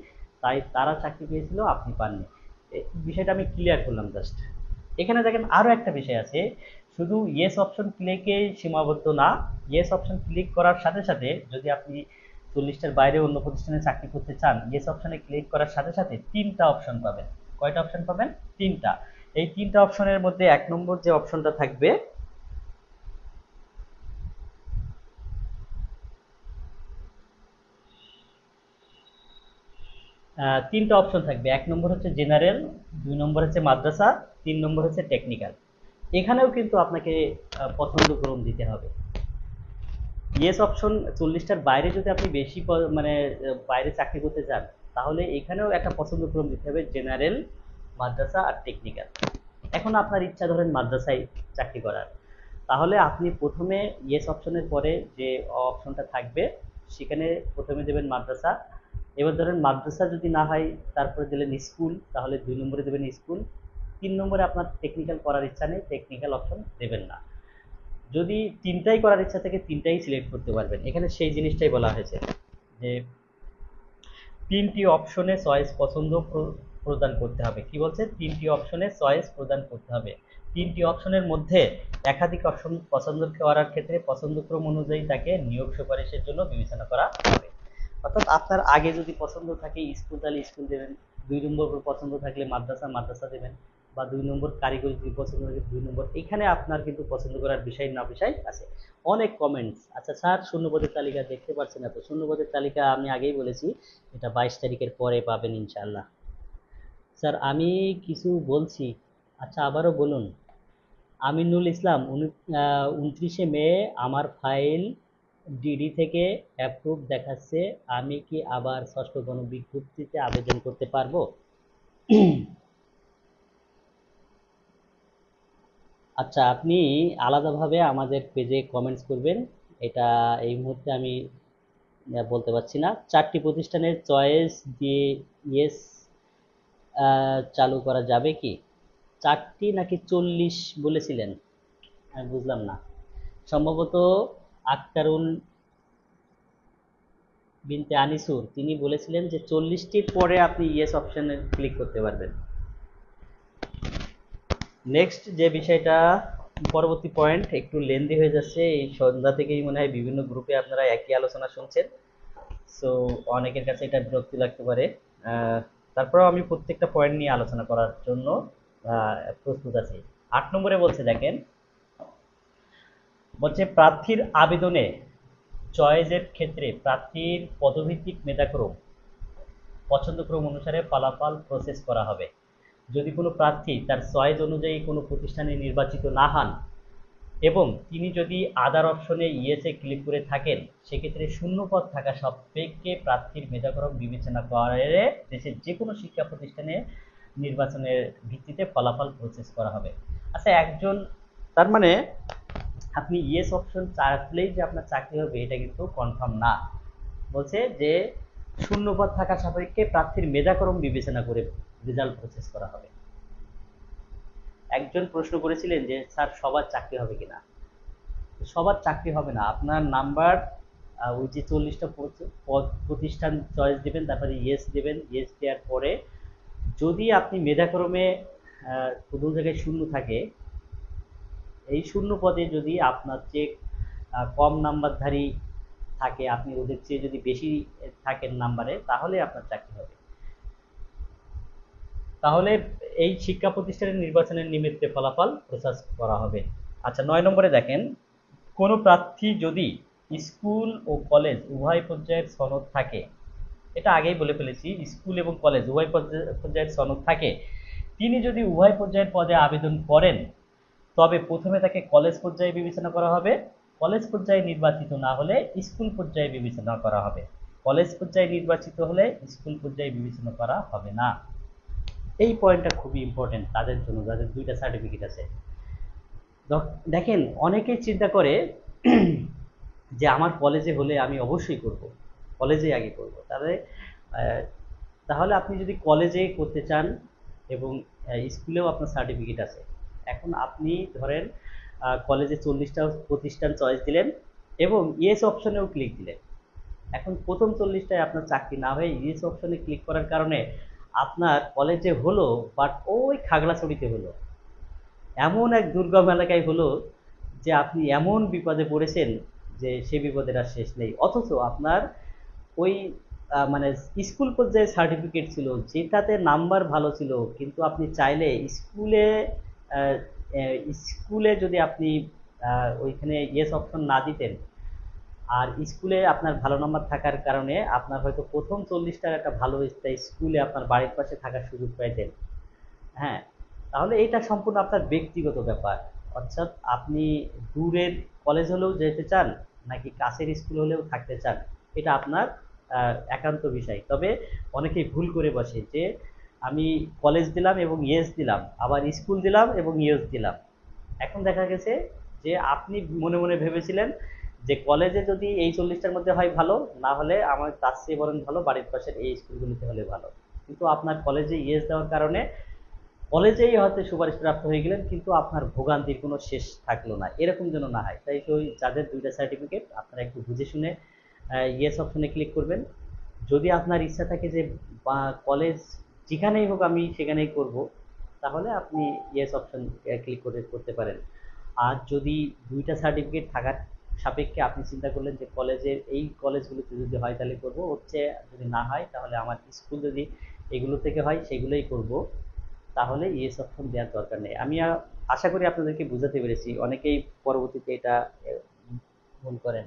তাই তারা চাকরি পেয়েছিল, আপনি পাননি। বিষয়টা আমি ক্লিয়ার করলাম জাস্ট। এখানে দেখেন আরও একটা বিষয় আছে, শুধু ইয়েস অপশন ক্লিকে সীমাবদ্ধ না। ইয়েস অপশন ক্লিক করার সাথে সাথে যদি আপনি 40টার বাইরে অন্য প্রতিষ্ঠানে চাকরি করতে চান, ইয়েস অপশনে ক্লিক করার সাথে সাথে 3টা অপশন পাবেন। কয়টা অপশন পাবেন? 3টা। এই 3টা অপশনের মধ্যে 1 নম্বর যে অপশনটা থাকবে, 3টা অপশন থাকবে। 1 নম্বর হচ্ছে জেনারেল, 2 নম্বর হচ্ছে মাদ্রাসা, 3 নম্বর হচ্ছে টেকনিক্যাল। এখানেও কিন্তু আপনাকে পছন্দ ক্রম দিতে হবে। ইয়েস অপশন 40টার বাইরে যদি আপনি বেশি মানে বাইরে চাকরি করতে চান, তাহলে এখানেও একটা পছন্দ ক্রম দিতে হবে, জেনারেল, মাদ্রাসা আর টেকনিক্যাল। এখন আপনার ইচ্ছা ধরেন মাদ্রাসায় চাকরি করার, তাহলে আপনি প্রথমে ইয়েস অপশনের পরে যে অপশনটা থাকবে সেখানে প্রথমে দেবেন মাদ্রাসা। এবার ধরেন মাদ্রাসা যদি না হয় তারপরে দিলেন স্কুল, তাহলে 2 নম্বরে দেবেন স্কুল। 3 নম্বরে আপনার টেকনিক্যাল করার ইচ্ছা নেই, টেকনিক্যাল অপশন দেবেন না। যদি 3টাই করার ইচ্ছা থাকে 3টাই সিলেক্ট করতে পারবেন। এখানে সেই জিনিসটাই বলা হয়েছে যে 3টি অপশনে চয়েস পছন্দ প্রদান করতে হবে। কি বলছে? 3টি অপশনে চয়েস প্রদান করতে হবে। তিনটি অপশনের মধ্যে একাধিক অপশন পছন্দ করার ক্ষেত্রে পছন্দক্রম অনুযায়ী তাকে নিয়োগ সুপারিশের জন্য বিবেচনা করা হবে। অর্থাৎ আপনার আগে যদি পছন্দ থাকে স্কুল, তাহলে স্কুল দেবেন। 2 নম্বর পছন্দ থাকলে মাদ্রাসা, মাদ্রাসা দেবেন। বা 2 নম্বর কারিগরি যদি পছন্দ থাকে 2 নম্বর। এখানে আপনার কিন্তু পছন্দ করার বিষয় না বিষয় আছে। অনেক কমেন্টস। আচ্ছা স্যার, শূন্যপদের তালিকা দেখতে পাচ্ছেন না তো? শূন্যপদের তালিকা আমি আগেই বলেছি, এটা 22 তারিখের পরে পাবেন ইনশাআল্লাহ। স্যার আমি কিছু বলছি, আচ্ছা আবারও বলুন। আমিনুল ইসলাম, 29শে মে আমার ফাইল ডিডি থেকে অ্যাপ্রুভ দেখাচ্ছে, আমি কি আবার ষষ্ঠ গণবিজ্ঞপ্তিতে আবেদন করতে পারবো? আচ্ছা, আপনি আলাদাভাবে আমাদের পেজে কমেন্টস করবেন, এটা এই মুহূর্তে আমি বলতে পারছি না। 4টি প্রতিষ্ঠানের চয়েস দিয়ে ইয়েস চালু করা যাবে কি? 4টি নাকি 40 বলেছিলেন? আমি বুঝলাম না। সম্ভবত আক্তারুল বিনতে আনিসুর তিনি বলেছিলেন যে 40টির পরে আপনি ইয়েস অপশনে ক্লিক করতে পারবেন। নেক্সট যে বিষয়টা, পরবর্তী পয়েন্ট একটু লেন্দি হয়ে যাচ্ছে, এই সন্ধ্যা থেকেই মনে হয় বিভিন্ন গ্রুপে আপনারা একই আলোচনা শুনছেন, সো অনেকের কাছে এটা বিরক্তি লাগতে পারে। তারপরেও আমি প্রত্যেকটা পয়েন্ট নিয়ে আলোচনা করার জন্য প্রস্তুত আছি। 8 নম্বরে বলছে, দেখেন, বলছে প্রার্থীর আবেদনে চয়েসের ক্ষেত্রে প্রার্থীর পদভিত্তিক মেধাক্রম পছন্দক্রম অনুসারে ফলাফল প্রসেস করা হবে। যদি কোনো প্রার্থী তার চয়েস অনুযায়ী কোনো প্রতিষ্ঠানে নির্বাচিত না হন এবং তিনি যদি আদার অপশনে ইয়েসে ক্লিক করে থাকেন, সেক্ষেত্রে শূন্যপদ থাকা সাপেক্ষে প্রার্থীর মেধাক্রম বিবেচনা করে দেশের যে কোনো শিক্ষা প্রতিষ্ঠানে নির্বাচনের ভিত্তিতে ফলাফল প্রসেস করা হবে। আচ্ছা, একজন, তার মানে আপনি ইয়েস অপশন চাপলেই যে আপনার চাকরি হবে এটা কিন্তু কনফার্ম না। বলছে যে শূন্যপদ থাকা সাপেক্ষে প্রার্থীর মেধাক্রম বিবেচনা করে রেজাল্ট প্রসেস করা হবে। একজন প্রশ্ন করেছিলেন যে স্যার সবার চাকরি হবে কিনা? সবার চাকরি হবে না। আপনার নাম্বার, ওই যে 40টা প্রতিষ্ঠান চয়েস দিবেন, তারপরে ইয়েস দেবেন। ইয়েস দেওয়ার পরে যদি আপনি মেধাক্রমে কোনো জায়গায় শূন্য থাকে, এই শূন্য পদে যদি আপনার চেয়ে কম নাম্বারধারী থাকে, আপনি ওদের চেয়ে যদি বেশি থাকেন নাম্বারে, তাহলে আপনার চাকরি হবে। তাহলে এই শিক্ষা প্রতিষ্ঠানের নির্বাচনের নিমিত্তে ফলাফল প্রকাশ করা হবে। আচ্ছা, 9 নম্বরে দেখেন, কোনো প্রার্থী যদি স্কুল ও কলেজ উভয় পর্যায়ের সনদ থাকে, এটা আগেই বলে ফেলেছি, স্কুল এবং কলেজ উভয় পর্যায়ের সনদ থাকে, তিনি যদি উভয় পর্যায়ের পদে আবেদন করেন, তবে প্রথমে তাকে কলেজ পর্যায়ে বিবেচনা করা হবে। কলেজ পর্যায়ে নির্বাচিত না হলে স্কুল পর্যায়ে বিবেচনা করা হবে। কলেজ পর্যায়ে নির্বাচিত হলে স্কুল পর্যায়ে বিবেচনা করা হবে না। এই পয়েন্টটা খুবই ইম্পর্টেন্ট তাদের জন্য যাদের 2টা সার্টিফিকেট আছে। দেখেন, অনেকেই চিন্তা করে যে আমার কলেজে হলে আমি অবশ্যই করব, কলেজে আগে করব। তাহলে আপনি যদি কলেজে করতে চান এবং স্কুলেও আপনার সার্টিফিকেট আছে, এখন আপনি ধরেন কলেজে 40টা প্রতিষ্ঠান চয়েস দিলেন এবং ইয়েস অপশনেও ক্লিক দিলেন। এখন প্রথম 40টায় আপনার চাকরি না হয়ে ইয়েস অপশনে ক্লিক করার কারণে আপনার কলেজে হলো, বাট ওই খাগড়াছড়িতে হলো, এমন এক দুর্গম এলাকায় হলো যে আপনি এমন বিপদে পড়েছেন যে সে বিপদের আর শেষ নেই। অথচ আপনার ওই মানে স্কুল পর্যায়ে সার্টিফিকেট ছিল, যেটাতে নাম্বার ভালো ছিল, কিন্তু আপনি চাইলে স্কুলে যদি আপনি ওইখানে ইয়েস অপশন না দিতেন, আর স্কুলে আপনার ভালো নাম্বার থাকার কারণে আপনার হয়তো প্রথম 40টার একটা ভালো স্কুলে আপনার বাড়ির পাশে থাকার সুযোগ পাইতেন। হ্যাঁ, তাহলে এটা সম্পূর্ণ আপনার ব্যক্তিগত ব্যাপার। অর্থাৎ আপনি দূরের কলেজ হলেও যেতে চান নাকি কাছের স্কুল হলেও থাকতে চান, এটা আপনার একান্ত বিষয়। তবে অনেকেই ভুল করে বসে যে আমি কলেজ দিলাম এবং ইয়েস দিলাম, আবার স্কুল দিলাম এবং ইয়েস দিলাম। এখন দেখা গেছে যে আপনি মনে মনে ভেবেছিলেন যে কলেজে যদি এই 40টার মধ্যে হয় ভালো, না হলে আমার তার চেয়ে বরং ভালো বাড়ির পাশের এই স্কুলগুলিতে হলে ভালো। কিন্তু আপনার কলেজে ইয়েস দেওয়ার কারণে কলেজেই হয়তো সুপারিশ প্রাপ্ত হয়ে গেলেন, কিন্তু আপনার ভোগান্তির কোনো শেষ থাকলো না। এরকম যেন না হয়, তাই ওই যাদের 2টা সার্টিফিকেট আপনারা একটু বুঝে শুনে ইয়েস অপশনে ক্লিক করবেন। যদি আপনার ইচ্ছা থাকে যে কলেজ যেখানেই হোক আমি সেখানেই করব, তাহলে আপনি ইয়েস অপশন ক্লিক করতে পারেন। আর যদি দুইটা সার্টিফিকেট থাকার সাপেক্ষে আপনি চিন্তা করলেন যে কলেজের এই কলেজগুলোতে যদি হয় তাহলে করব, হচ্ছে যদি না হয় তাহলে আমার স্কুল যদি এগুলো থেকে হয় সেগুলোই করব, তাহলে ইয়েস অপশন দেওয়ার দরকার নেই। আমি আশা করি আপনাদেরকে বুঝাতে পেরেছি। অনেকেই পরবর্তীতে এটা ভুল করেন।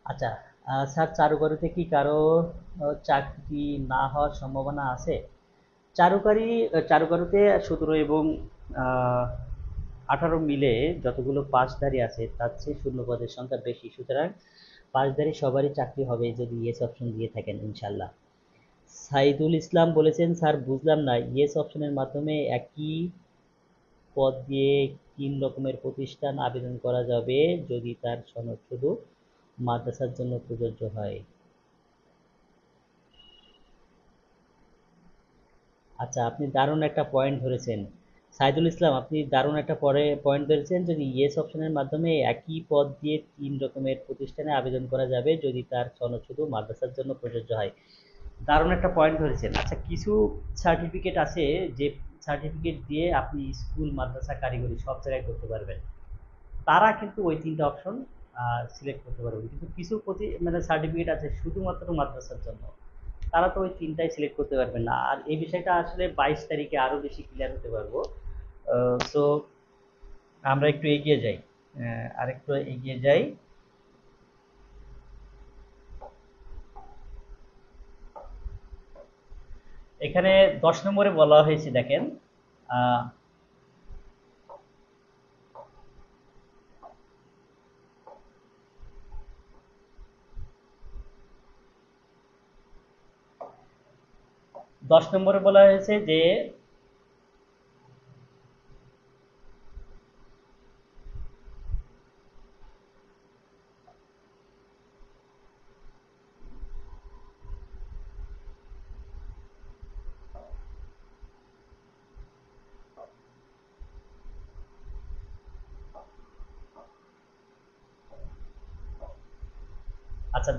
আচ্ছা, স্যার চারুকলাতে কি কারো চাকরি না হওয়ার সম্ভাবনা আছে? চারুকলাতে 17 এবং 18 মিলে যতগুলো পাসধারী আছে তার চেয়ে শূন্য পদের সংখ্যা বেশি, সুতরাং পাসধারী সবারই চাকরি হবে যদি ইয়েস অপশন দিয়ে থাকেন ইনশাল্লাহ। সাইদুল ইসলাম বলেছেন, স্যার বুঝলাম না, ইয়েস অপশনের মাধ্যমে একই পদ দিয়ে 3 রকমের প্রতিষ্ঠান আবেদন করা যাবে যদি তার সনদ শুধু মাদ্রাসার জন্য প্রযোজ্য হয়। আচ্ছা, আপনি দারুণ একটা পয়েন্ট ধরেছেন সাইদুল ইসলাম, আপনি দারুণ একটা পয়েন্ট ধরেছেন। যদি ইয়েস অপশনের মাধ্যমে একই পদ দিয়ে 3 রকমের প্রতিষ্ঠানে আবেদন করা যাবে যদি তার সনদ শুধু মাদ্রাসার জন্য প্রযোজ্য হয়। দারুণ একটা পয়েন্ট ধরেছেন। আচ্ছা, কিছু সার্টিফিকেট আছে যে সার্টিফিকেট দিয়ে আপনি স্কুল, মাদ্রাসা, কারিগরি সব জায়গায় করতে পারবেন। তারা কিন্তু ওই 3টা অপশন সিলেক্ট করতে পারবে, কিন্তু কিছু মানে সার্টিফিকেট আছে শুধুমাত্র মাদ্রাসার জন্য, তারা তো ওই 3টাই সিলেক্ট করতে পারবেন না। আর এই বিষয়টা আসলে 22 তারিখে আরো বেশি ক্লিয়ার হতে পারবো। সো আমরা একটু এগিয়ে যাই, আরেকটু এগিয়ে যাই। এখানে 10 নম্বরে বলা হয়েছে, দেখেন, আহ, 10 নম্বরে বলা হয়েছে যে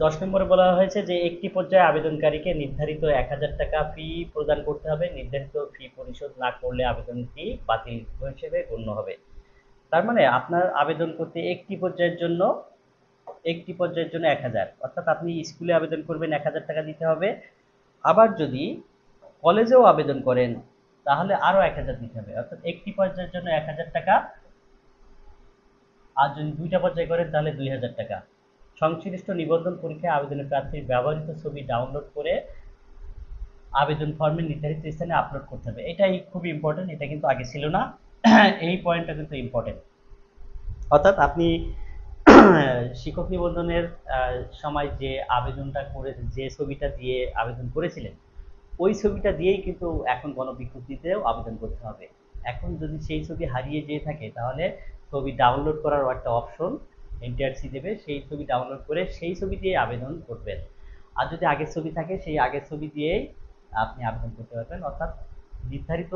10 নম্বরে বলা হয়েছে যে একটি পর্যায়ে আবেদনকারীকে নির্ধারিত 1,000 টাকা ফি প্রদান করতে হবে। নির্ধারিত ফি পরিশোধ না করলে আবেদনটি বাতিল হিসেবে গণ্য হবে। তার মানে আপনার আবেদন করতে একটি পর্যায়ের জন্য 1,000, অর্থাৎ আপনি স্কুলে আবেদন করবেন 1,000 টাকা দিতে হবে। আবার যদি কলেজেও আবেদন করেন তাহলে আরো 1,000 দিতে হবে, অর্থাৎ একটি পর্যায়ের জন্য 1,000 টাকা, আর যদি দুইটা পর্যায়ে করেন তাহলে 2,000 টাকা। সংশ্লিষ্ট নিবন্ধন পরীক্ষায় আবেদনের প্রার্থীর ব্যবহৃত ছবি ডাউনলোড করে আবেদন ফর্মে নির্ধারিত স্থানে আপলোড করতে হবে। এটাই খুব ইম্পর্টেন্ট, এটা কিন্তু আগে ছিল না। এই পয়েন্টটা কিন্তু ইম্পর্টেন্ট। অর্থাৎ আপনি শিক্ষক নিবন্ধনের সময় যে আবেদনটা করে, যে ছবিটা দিয়ে আবেদন করেছিলেন, ওই ছবিটা দিয়েই কিন্তু এখন গণবিজ্ঞপ্তিতেও আবেদন করতে হবে। এখন যদি সেই ছবি হারিয়ে যেয়ে থাকে তাহলে ছবি ডাউনলোড করার একটা অপশন এনটিআরসি দেবে, সেই ছবি ডাউনলোড করে সেই ছবি দিয়ে আবেদন করবেন। আর যদি আগের ছবি থাকে সেই আগের ছবি দিয়েই আপনি আবেদন করতে পারবেন, অর্থাৎ নির্ধারিত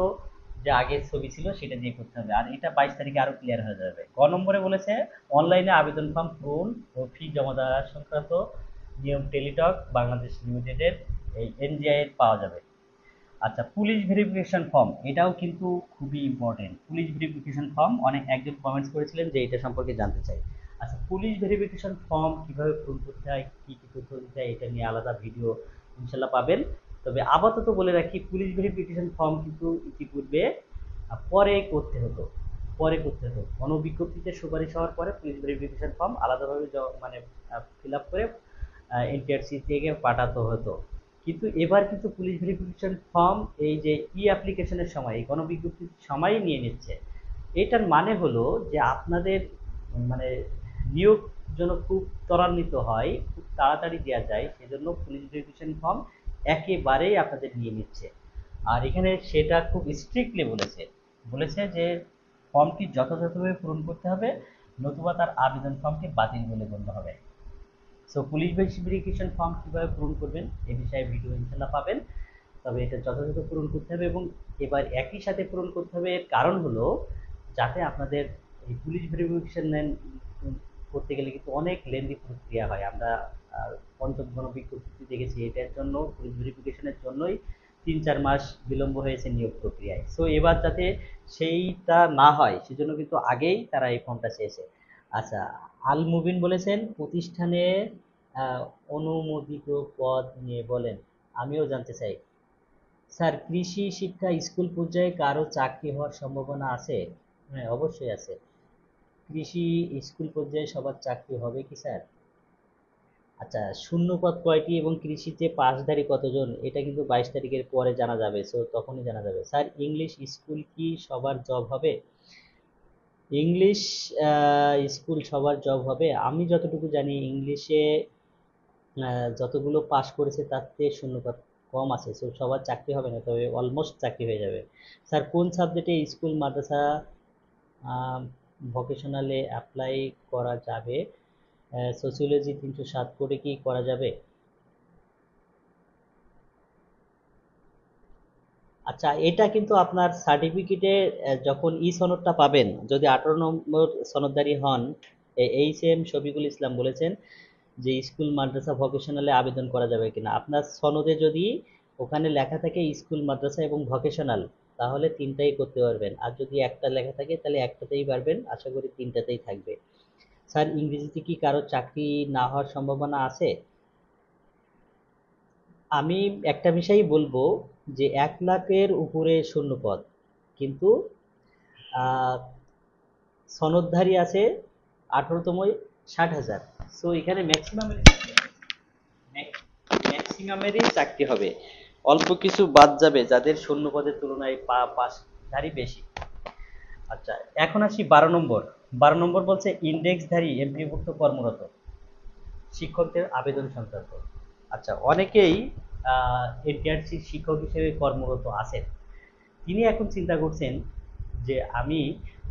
যে আগের ছবি ছিল সেটা দিয়ে করতে হবে। আর এটা 22 তারিখে আরো ক্লিয়ার হয়ে যাবে। গ নম্বরে বলেছে অনলাইনে আবেদন ফর্ম পূরণ ও ফি জমা দেওয়া সংক্রান্ত নিয়ম টেলিটক বাংলাদেশ লিমিটেডের এই এনজিআই এর পাওয়া যাবে। আচ্ছা, পুলিশ ভেরিফিকেশন ফর্ম, এটাও কিন্তু খুবই ইম্পর্টেন্ট। পুলিশ ভেরিফিকেশন ফর্ম একজন কমেন্টস করেছিলেন যে এটা সম্পর্কে জানতে চাই। আচ্ছা, পুলিশ ভেরিফিকেশন ফর্ম কিভাবে পূরণ করতে হয়, কি কি তথ্য দিতে হয়, এটা নিয়ে আলাদা ভিডিও ইনশাল্লাহ পাবেন। তবে আপাতত বলে রাখি, পুলিশ ভেরিফিকেশন ফর্ম কিন্তু ইতিপূর্বে পরে করতে হতো। গণবিজ্ঞপ্তিতে সুপারিশ হওয়ার পরে পুলিশ ভেরিফিকেশন ফর্ম আলাদাভাবে মানে ফিল আপ করে এনটিআরসি থেকে পাঠাতে হতো। কিন্তু এবার কিন্তু পুলিশ ভেরিফিকেশন ফর্ম এই যে অ্যাপ্লিকেশনের সময়, এই গণবিজ্ঞপ্তির সময় নিয়ে নিচ্ছে। এটার মানে হলো যে আপনাদের মানে নিয়োগ যেন খুব ত্বরান্বিত হয়, খুব তাড়াতাড়ি দেওয়া যায়, সেজন্য পুলিশ ভেরিফিকেশন ফর্ম একেবারেই আপনাদের নিয়ে নিচ্ছে। আর এখানে সেটা খুব স্ট্রিক্টলি বলেছে যে ফর্মটি যথাযথভাবে পূরণ করতে হবে, নতুবা তার আবেদন ফর্মটি বাতিল বলে গণ্য হবে। সো পুলিশ ভেরিফিকেশন ফর্ম কীভাবে পূরণ করবেন এ বিষয়ে ভিডিও ইনশাল্লাহ পাবেন। তবে এটা যথাযথ পূরণ করতে হবে এবং এবার একই সাথে পূরণ করতে হবে। এর কারণ হলো যাতে আপনাদের এই পুলিশ ভেরিফিকেশন করতে গেলে কিন্তু অনেক লেন্দি প্রক্রিয়া হয়। আমরা পঞ্চম গণবিজ্ঞপ্তি দেখেছি, এটার জন্য পুলিশ ভেরিফিকেশনের জন্যই 3-4 মাস বিলম্ব হয়েছে নিয়োগ প্রক্রিয়ায়। সো এবার যাতে সেইটা না হয় সেজন্য কিন্তু আগেই তারা এই ফর্মটা চেয়েছে। আচ্ছা, আল মুবিন বলেছেন প্রতিষ্ঠানে আহ, অনুমোদিত পদ নিয়ে বলেন। আমিও জানতে চাই স্যার, কৃষি শিক্ষা স্কুল পর্যায়ে কারো চাকরি হওয়ার সম্ভাবনা আছে? হ্যাঁ, অবশ্যই আছে। কৃষি স্কুল পর্যায়ে সবার চাকরি হবে কি স্যার? আচ্ছা, শূন্যপদ কয়টি এবং কৃষিতে পাশধারী কতজন, এটা কিন্তু 22 তারিখের পরে জানা যাবে, সো তখনই জানা যাবে। স্যার, ইংলিশ স্কুল কি সবার জব হবে? ইংলিশ স্কুল সবার জব হবে? আমি যতটুকু জানি ইংলিশে যতগুলো পাস করেছে তার থেকে শূন্যপদ কম আছে, সো সবার চাকরি হবে না, তবে অলমোস্ট চাকরি হয়ে যাবে। স্যার, কোন সাবজেক্টে স্কুল মাদ্রাসা ভোকেশনালে অ্যাপ্লাই করা যাবে? সোসিওলজি 307 করে কি করা যাবে? আচ্ছা, এটা কিন্তু আপনার সার্টিফিকেটে যখন সনদটা পাবেন, যদি 18 নম্বর সনদধারী হন, এইচ এম শফিকুল ইসলাম বলেছেন যে স্কুল মাদ্রাসা ভোকেশনালে আবেদন করা যাবে কিনা। আপনার সনদে যদি ওখানে লেখা থাকে স্কুল মাদ্রাসা এবং ভোকেশনাল, তাহলে তিনটাই করতে পারবেন, আর যদি একটা লেখা থাকে তাহলে একটাতেই পারবেন, আশা করি তিনটাতেই থাকবে। স্যার, ইংরেজিতে কি কারো চাকরি না হওয়ার সম্ভাবনা আছে? আমি একটা বিষয়ই বলবো যে 1 লাখের উপরে শূন্যপদ, কিন্তু আহ, সনদধারী আছে 18তম 60,000। সো এখানে ম্যাক্সিমামেরই চাকরি হবে, অল্প কিছু বাদ যাবে যাদের শূন্যপদের তুলনায় পাশধারী বেশি। আচ্ছা, এখন আসি 12 নম্বর। 12 নম্বর বলছে ইন্ডেক্সধারী এমপিভুক্ত কর্মরত শিক্ষকদের আবেদন সংক্রান্ত। আচ্ছা, অনেকেই এনটিআরসি শিক্ষক হিসেবে কর্মরত আছেন। তিনি এখন চিন্তা করছেন যে আমি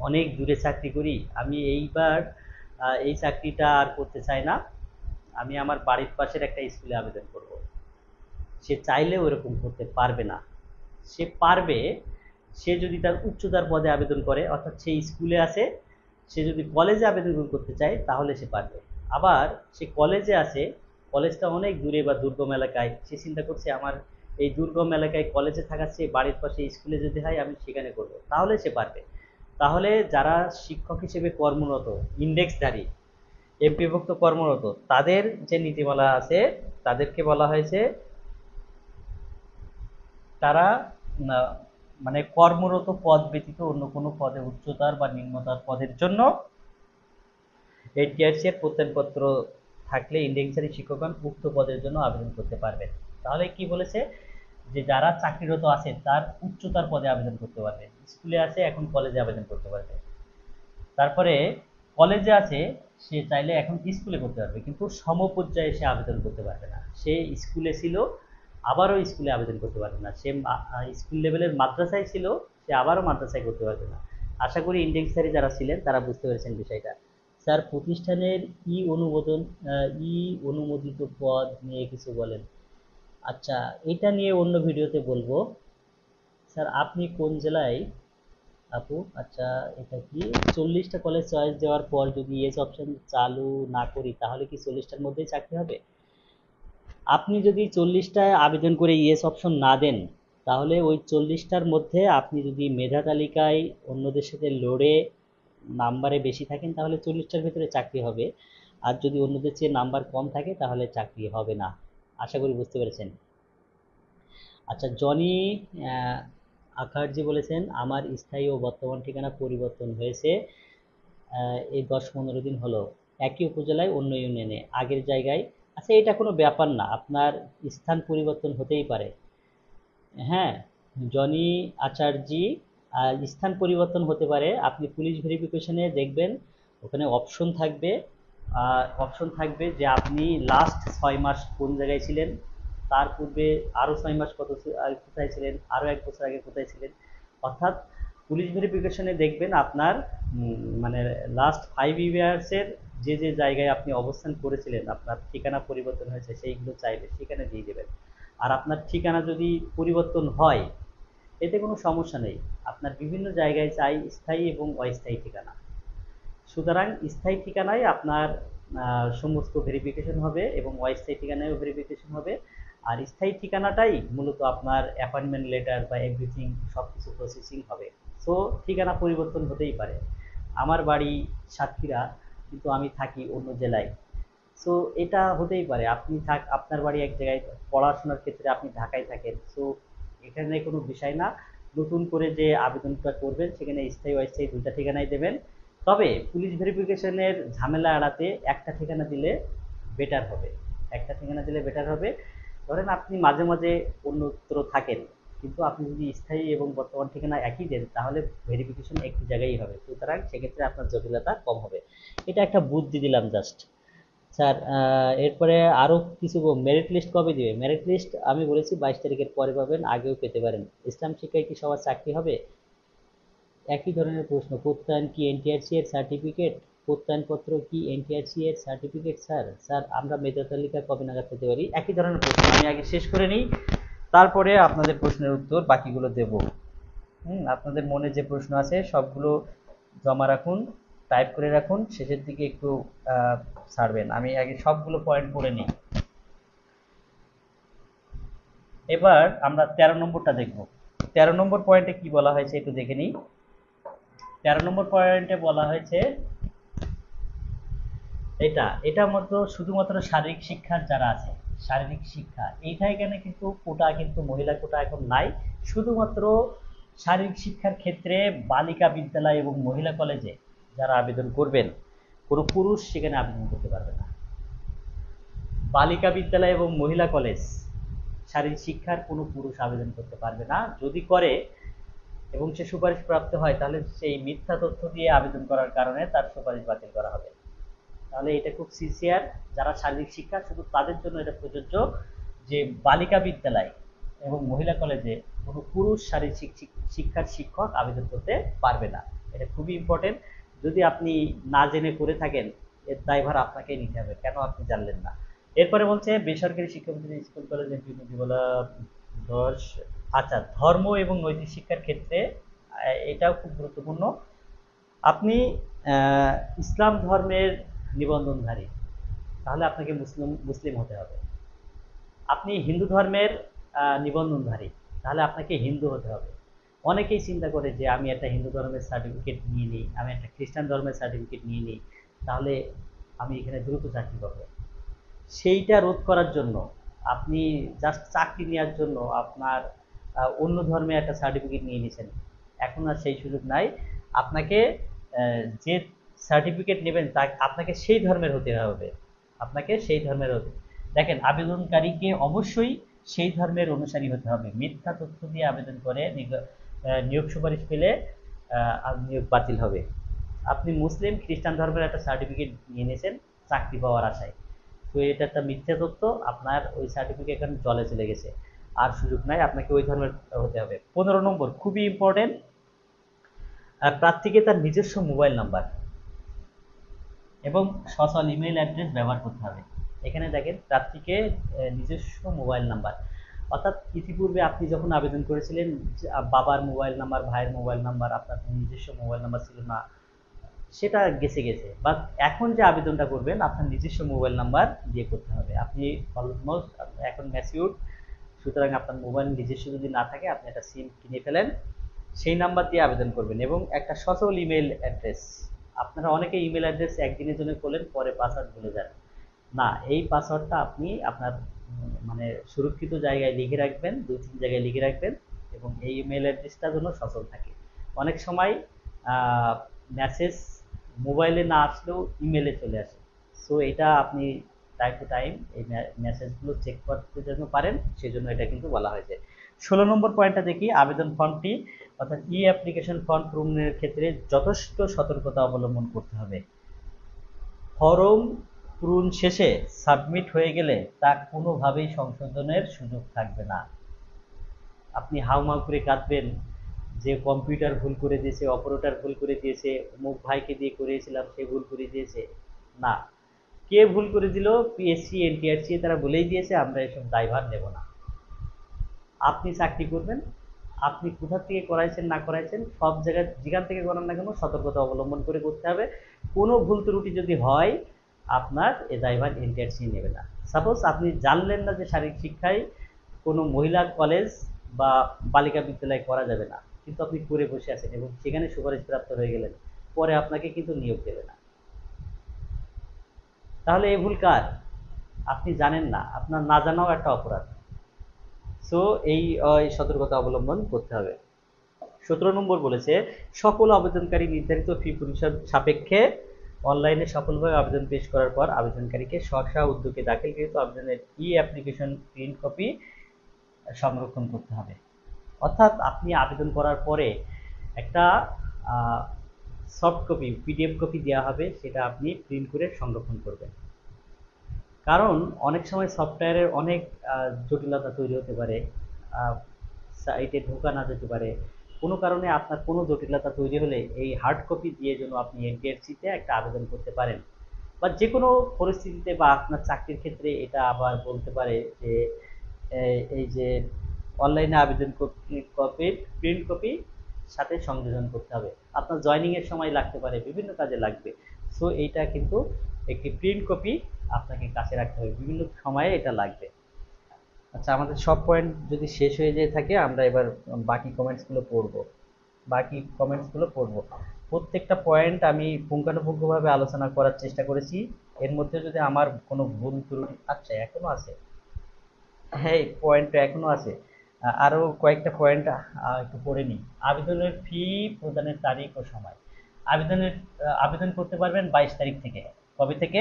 অনেক দূরে চাকরি করি, আমি এইবার এই চাকরিটা আর করতে চাই না, আমি আমার বাড়ির পাশের একটা স্কুলে আবেদন করব। সে চাইলেও এরকম করতে পারবে না। সে পারবে সে যদি তার উচ্চতার পদে আবেদন করে, অর্থাৎ সে স্কুলে আছে, সে যদি কলেজে আবেদন করতে চায় তাহলে সে পারবে। আবার সে কলেজে আছে, কলেজটা অনেক দূরে বা দুর্গম এলাকায়, সে চিন্তা করছে আমার এই দুর্গম এলাকায় কলেজে থাকার চেয়ে বাড়ির পাশে স্কুলে যদি হয় আমি সেখানে করব, তাহলে সে পারবে। তাহলে যারা শিক্ষক হিসেবে কর্মরত, ইন্ডেক্সধারী এমপিভুক্ত কর্মরত, তাদের যে নীতিমালা আছে তাদেরকে বলা হয়েছে তারা মানে কর্মরত পদ ব্যতীত অন্য কোনো পদে উচ্চতার বা নিম্নতার পদের জন্য এনটিআরসি এর প্রত্যয়নপত্র থাকলে ইন্ডেক্সধারী শিক্ষকগণ উক্ত পদের জন্য আবেদন করতে পারবেন। তাহলে কি বলেছে যে যারা চাকরিরত আছেন তার উচ্চতার পদে আবেদন করতে পারবে, স্কুলে আছে এখন কলেজে আবেদন করতে পারবে। তারপরে কলেজে আছে, সে চাইলে এখন স্কুলে করতে পারবে, কিন্তু সমপর্যায়ে সে আবেদন করতে পারবে না। সে স্কুলে ছিল, আবারও স্কুলে আবেদন করতে পারবে না। সে স্কুল লেভেলের মাদ্রাসায় ছিল, সে আবারও মাদ্রাসায় করতে পারবে না। আশা করি ইন্ডেক্সধারী যারা ছিলেন তারা বুঝতে পেরেছেন বিষয়টা। স্যার, প্রতিষ্ঠানের ই অনুমোদিত পদ নিয়ে কিছু বলেন। আচ্ছা, এটা নিয়ে অন্য ভিডিওতে বলবো। স্যার, আপনি কোন জেলায় আপু? আচ্ছা, এটা কি 40টা কলেজ চয়েস দেওয়ার পর যদি এস অপশন চালু না করি তাহলে কি 40টার মধ্যেই চাকরি হবে? আপনি যদি 40টায় আবেদন করে ইয়েস অপশন না দেন, তাহলে ওই 40টার মধ্যে আপনি যদি মেধা তালিকায় অন্যদের সাথে লড়ে নাম্বারে বেশি থাকেন তাহলে 40টার ভিতরে চাকরি হবে, আর যদি অন্যদের চেয়ে নাম্বার কম থাকে তাহলে চাকরি হবে না। আশা করি বুঝতে পেরেছেন। আচ্ছা, জনি আহ, আখার্জি বলেছেন আমার স্থায়ী ও বর্তমান ঠিকানা পরিবর্তন হয়েছে এই 10-15 দিন হলো, একই উপজেলায় অন্য ইউনিয়নে আগের জায়গায়। আচ্ছা, এটা কোনো ব্যাপার না, আপনার স্থান পরিবর্তন হতেই পারে। হ্যাঁ, জনি আচার্যি, স্থান পরিবর্তন হতে পারে। আপনি পুলিশ ভেরিফিকেশনে দেখবেন ওখানে অপশন থাকবে যে আপনি লাস্ট 6 মাস কোন জায়গায় ছিলেন, তার পূর্বে আরও 6 মাস কোথায় ছিলেন, আরও 1 বছর আগে কোথায় ছিলেন। অর্থাৎ পুলিশ ভেরিফিকেশনে দেখবেন আপনার মানে লাস্ট 5 ইয়ার্সের যে যে জায়গায় আপনি অবস্থান করেছিলেন, আপনার ঠিকানা পরিবর্তন হয়েছে সেইগুলো চাইবে সেখানে দিয়ে দেবেন। আর আপনার ঠিকানা যদি পরিবর্তন হয় এতে কোনো সমস্যা নেই, আপনার বিভিন্ন জায়গায় চাই স্থায়ী এবং অস্থায়ী ঠিকানা। সুতরাং স্থায়ী ঠিকানায় আপনার সমস্ত ভেরিফিকেশন হবে এবং অস্থায়ী ঠিকানায়ও ভেরিফিকেশন হবে। আর স্থায়ী ঠিকানাটাই মূলত আপনার অ্যাপয়েন্টমেন্ট লেটার বা এভরিথিং সব কিছু প্রসেসিং হবে। সো ঠিকানা পরিবর্তন হতেই পারে। আমার বাড়ি সাতক্ষীরা, কিন্তু আমি থাকি অন্য জেলায়। সো এটা হতেই পারে, আপনার বাড়ি এক জায়গায়, পড়াশোনার ক্ষেত্রে আপনি ঢাকায় থাকেন। সো এখানে কোনো বিষয় না, নতুন করে যে আবেদনটা করবেন সেখানে স্থায়ী অস্থায়ী দুইটা ঠিকানাই দেবেন। তবে পুলিশ ভেরিফিকেশনের ঝামেলা এড়াতে একটা ঠিকানা দিলে বেটার হবে। একটা ঠিকানা দিলে বেটার হবে। ধরেন আপনি মাঝে মাঝে অন্যত্র থাকেন, কিন্তু আপনি যদি স্থায়ী এবং বর্তমান ঠিকানা একই দেন তাহলে ভেরিফিকেশন একটি জায়গায় হবে, সুতরাং সেক্ষেত্রে আপনার জটিলতা কম হবে। এটা একটা বুদ্ধি দিলাম জাস্ট। স্যার, এরপরে আরো কিছু মেরিট লিস্ট কবে দিবে? মেরিট লিস্ট আমি বলেছি 22 তারিখের পরে পাবেন, আগেও পেতে পারেন। ইসলাম শিক্ষায় কি সবার চাকরি হবে? একই ধরনের প্রশ্ন। প্রত্যয়ন কি এনটিআরসি এর সার্টিফিকেট? প্রত্যয়নপত্র কি এনটিআরসি এর সার্টিফিকেট? স্যার, আমরা মেধা তালিকা কবে নাগাদ পেতে পারি? একই ধরনের প্রশ্ন। আমি আগে শেষ করে নিই, তারপরে আপনাদের প্রশ্নের উত্তর বাকিগুলো দেব। আপনাদের মনে যে প্রশ্ন আছে সবগুলো জমা রাখুন, টাইপ করে রাখুন, শেষের দিকে একটু ছাড়বেন। আমি আগে সবগুলো পয়েন্ট পড়ে নিই। এবার আমরা 13 নম্বরটা দেখব। 13 নম্বর পয়েন্টে কি বলা হয়েছে একটু দেখে নিই। 13 নম্বর পয়েন্টে বলা হয়েছে এটা শুধুমাত্র শারীরিক শিক্ষার যারা আছে, শারীরিক শিক্ষা এইটা এখানে কিন্তু কোটা, কিন্তু মহিলা কোটা এখন নাই। শুধুমাত্র শারীরিক শিক্ষার ক্ষেত্রে বালিকা বিদ্যালয় এবং মহিলা কলেজে যারা আবেদন করবেন, কোনো পুরুষ সেখানে আবেদন করতে পারবে না। বালিকা বিদ্যালয় এবং মহিলা কলেজ শারীরিক শিক্ষার কোনো পুরুষ আবেদন করতে পারবে না। যদি করে এবং সে সুপারিশ প্রাপ্ত হয়, তাহলে সেই মিথ্যা তথ্য দিয়ে আবেদন করার কারণে তার সুপারিশ বাতিল করা হবে। তাহলে এটা খুব সিনসিয়ার, যারা শারীরিক শিক্ষা শুধু তাদের জন্য এটা প্রযোজ্য, যে বালিকা বিদ্যালয় এবং মহিলা কলেজে কোনো পুরুষ শারীরিক শিক্ষার শিক্ষক আবেদন করতে পারবে না। এটা খুবই ইম্পর্টেন্ট। যদি আপনি না জেনে করে থাকেন, এর দায়ভার আপনাকেই নিতে হবে, কেন আপনি জানলেন না। এরপরে বলছে বেসরকারি শিক্ষা প্রতিষ্ঠান, স্কুল কলেজে বলা দশ। আচ্ছা, ধর্ম এবং নৈতিক শিক্ষার ক্ষেত্রে এটাও খুব গুরুত্বপূর্ণ। আপনি ইসলাম ধর্মের নিবন্ধনধারী, তাহলে আপনাকে মুসলিম হতে হবে। আপনি হিন্দু ধর্মের নিবন্ধনধারী, তাহলে আপনাকে হিন্দু হতে হবে। অনেকেই চিন্তা করে যে আমি একটা হিন্দু ধর্মের সার্টিফিকেট নিয়ে নিই, আমি একটা খ্রিস্টান ধর্মের সার্টিফিকেট নিয়ে নিই, তাহলে আমি এখানে দ্রুত চাকরি পাবো। সেইটা রোধ করার জন্য, আপনি জাস্ট চাকরি নেওয়ার জন্য আপনার অন্য ধর্মে একটা সার্টিফিকেট নিয়ে নিয়েছেন, এখন আর সেই সুযোগ নাই। আপনাকে যে সার্টিফিকেট নেবেন তা আপনাকে সেই ধর্মের হতে হবে, আপনাকে সেই ধর্মের হতে। দেখেন, আবেদনকারীকে অবশ্যই সেই ধর্মের অনুসারী হতে হবে। মিথ্যা তথ্য দিয়ে আবেদন করে নিয়োগ সুপারিশ পেলে নিয়োগ বাতিল হবে। আপনি মুসলিম খ্রিস্টান ধর্মের একটা সার্টিফিকেট নিয়ে নিয়েছেন চাকরি পাওয়ার আশায়, তো এটা একটা মিথ্যা তথ্য, আপনার ওই সার্টিফিকেট এখন জলে চলে গেছে, আর সুযোগ নাই, আপনাকে ওই ধর্মের হতে হবে। 15 নম্বর খুবই ইম্পর্টেন্ট, প্রার্থীকে তার নিজস্ব মোবাইল নাম্বার এবং সচল ইমেল অ্যাড্রেস ব্যবহার করতে হবে। এখানে দেখেন, প্রার্থীকে নিজস্ব মোবাইল নাম্বার, অর্থাৎ ইতিপূর্বে আপনি যখন আবেদন করেছিলেন বাবার মোবাইল নাম্বার, ভাইয়ের মোবাইল নাম্বার, আপনার নিজস্ব মোবাইল নাম্বার ছিল না, সেটা গেছে বা এখন যে আবেদনটা করবেন আপনার নিজস্ব মোবাইল নাম্বার দিয়ে করতে হবে। আপনি অলমোস্ট এখন ম্যাচিউরড, সুতরাং আপনার মোবাইল নিজস্ব যদি না থাকে আপনি একটা সিম কিনে ফেলেন, সেই নাম্বার দিয়ে আবেদন করবেন এবং একটা সচল ইমেল অ্যাড্রেস। আপনারা অনেকে ইমেল অ্যাড্রেস একদিনের জন্য খোলেন, পরে পাসওয়ার্ড ভুলে যান। না, এই পাসওয়ার্ডটা আপনি আপনার মানে সুরক্ষিত জায়গায় লিখে রাখবেন, 2-3 জায়গায় লিখে রাখবেন, এবং এই ইমেল অ্যাড্রেসটা যেন সচল থাকে। অনেক সময় মেসেজ মোবাইলে না আসলেও ইমেলে চলে আসে, সো এটা আপনি টাইম টু টাইম এই মেসেজগুলো চেক করতে যেন পারেন, সেজন্য এটা কিন্তু বলা হয়েছে। 16 নম্বর পয়েন্টটা দেখি, আবেদন ফর্মটি অর্থাৎ অ্যাপ্লিকেশন ফর্ম পূরণের ক্ষেত্রে যথেষ্ট সতর্কতা অবলম্বন করতে হবে। ফর্ম পূরণ শেষে সাবমিট হয়ে গেলে তা কোনোভাবেই সংশোধনের সুযোগ থাকবে না। আপনি হাউমাউ করে কাঁদবেন যে কম্পিউটার ভুল করে দিয়েছে, অপারেটর ভুল করে দিয়েছে, অমুক ভাইকে দিয়ে করিয়েছিলাম সে ভুল করে দিয়েছে। না, কে ভুল করে দিল, পিএসসি এনটিআরসি তারা বলেই দিয়েছে, আমরা এসব দায়ভার নেব না। আপনি চাকরি করবেন, আপনি কোথা থেকে করাইছেন না করাইছেন, সব জায়গায় যেখান থেকে করান না কেন সতর্কতা অবলম্বন করে করতে হবে। কোনো ভুল ত্রুটি যদি হয় আপনার এ দায়ভার এনটিআরসি নেবে না। সাপোজ আপনি জানলেন না যে শারীরিক শিক্ষায় কোনো মহিলা কলেজ বা বালিকা বিদ্যালয় করা যাবে না, কিন্তু আপনি করে বসে আছেন এবং সেখানে সুপারিশপ্রাপ্ত হয়ে গেলেন, পরে আপনাকে কিন্তু নিয়োগ দেবে না। তাহলে এই ভুল কার? আপনি জানেন না, আপনার না জানাও একটা অপরাধ। সো এই সতর্কতা অবলম্বন করতে হবে। 17 নম্বর বলেছে, সকল আবেদনকারী নির্ধারিত ফি পরিশোধ সাপেক্ষে অনলাইনে সফলভাবে আবেদন পেশ করার পর আবেদনকারীকে স্ব উদ্যোগে দাখিলকৃত আবেদনের অ্যাপ্লিকেশন প্রিন্ট কপি সংরক্ষণ করতে হবে। অর্থাৎ আপনি আবেদন করার পরে একটা সফট কপি, পিডিএফ কপি দেওয়া হবে, সেটা আপনি প্রিন্ট করে সংরক্ষণ করবেন। কারণ অনেক সময় সফটওয়্যারের অনেক জটিলতা তৈরি হতে পারে, সাইটে ঢোকা না যেতে পারে, কোনো কারণে আপনার কোনো জটিলতা তৈরি হলে এই হার্ড কপি দিয়ে যেন আপনি এনটিআরসিতে একটা আবেদন করতে পারেন, বা যে কোনো পরিস্থিতিতে বা আপনার চাকরির ক্ষেত্রে এটা আবার বলতে পারে যে এই যে অনলাইনে আবেদন কপি প্রিন্ট কপি সাথে সংযোজন করতে হবে, আপনার জয়নিং এর সময় লাগতে পারে, বিভিন্ন কাজে লাগবে। সো এইটা কিন্তু একটি প্রিন্ট কপি আপনাকে কাছে রাখতে হবে, বিভিন্ন সময়ে এটা লাগবে। আচ্ছা, আমাদের সব পয়েন্ট যদি শেষ হয়ে যেয়ে থাকে, আমরা এবার বাকি কমেন্টসগুলো পড়বো। প্রত্যেকটা পয়েন্ট আমি পুঙ্খানুপুঙ্খভাবে আলোচনা করার চেষ্টা করেছি। এর মধ্যে যদি আমার কোনো ভুল ত্রুটি, আচ্ছা এখনো আছে, হ্যাঁ এই পয়েন্টটা এখনো আছে, আরো কয়েকটা পয়েন্ট একটু পড়ে নিই। আবেদনের ফি প্রদানের তারিখ ও সময়। আবেদন করতে পারবেন 22 তারিখ থেকে। কবে থেকে?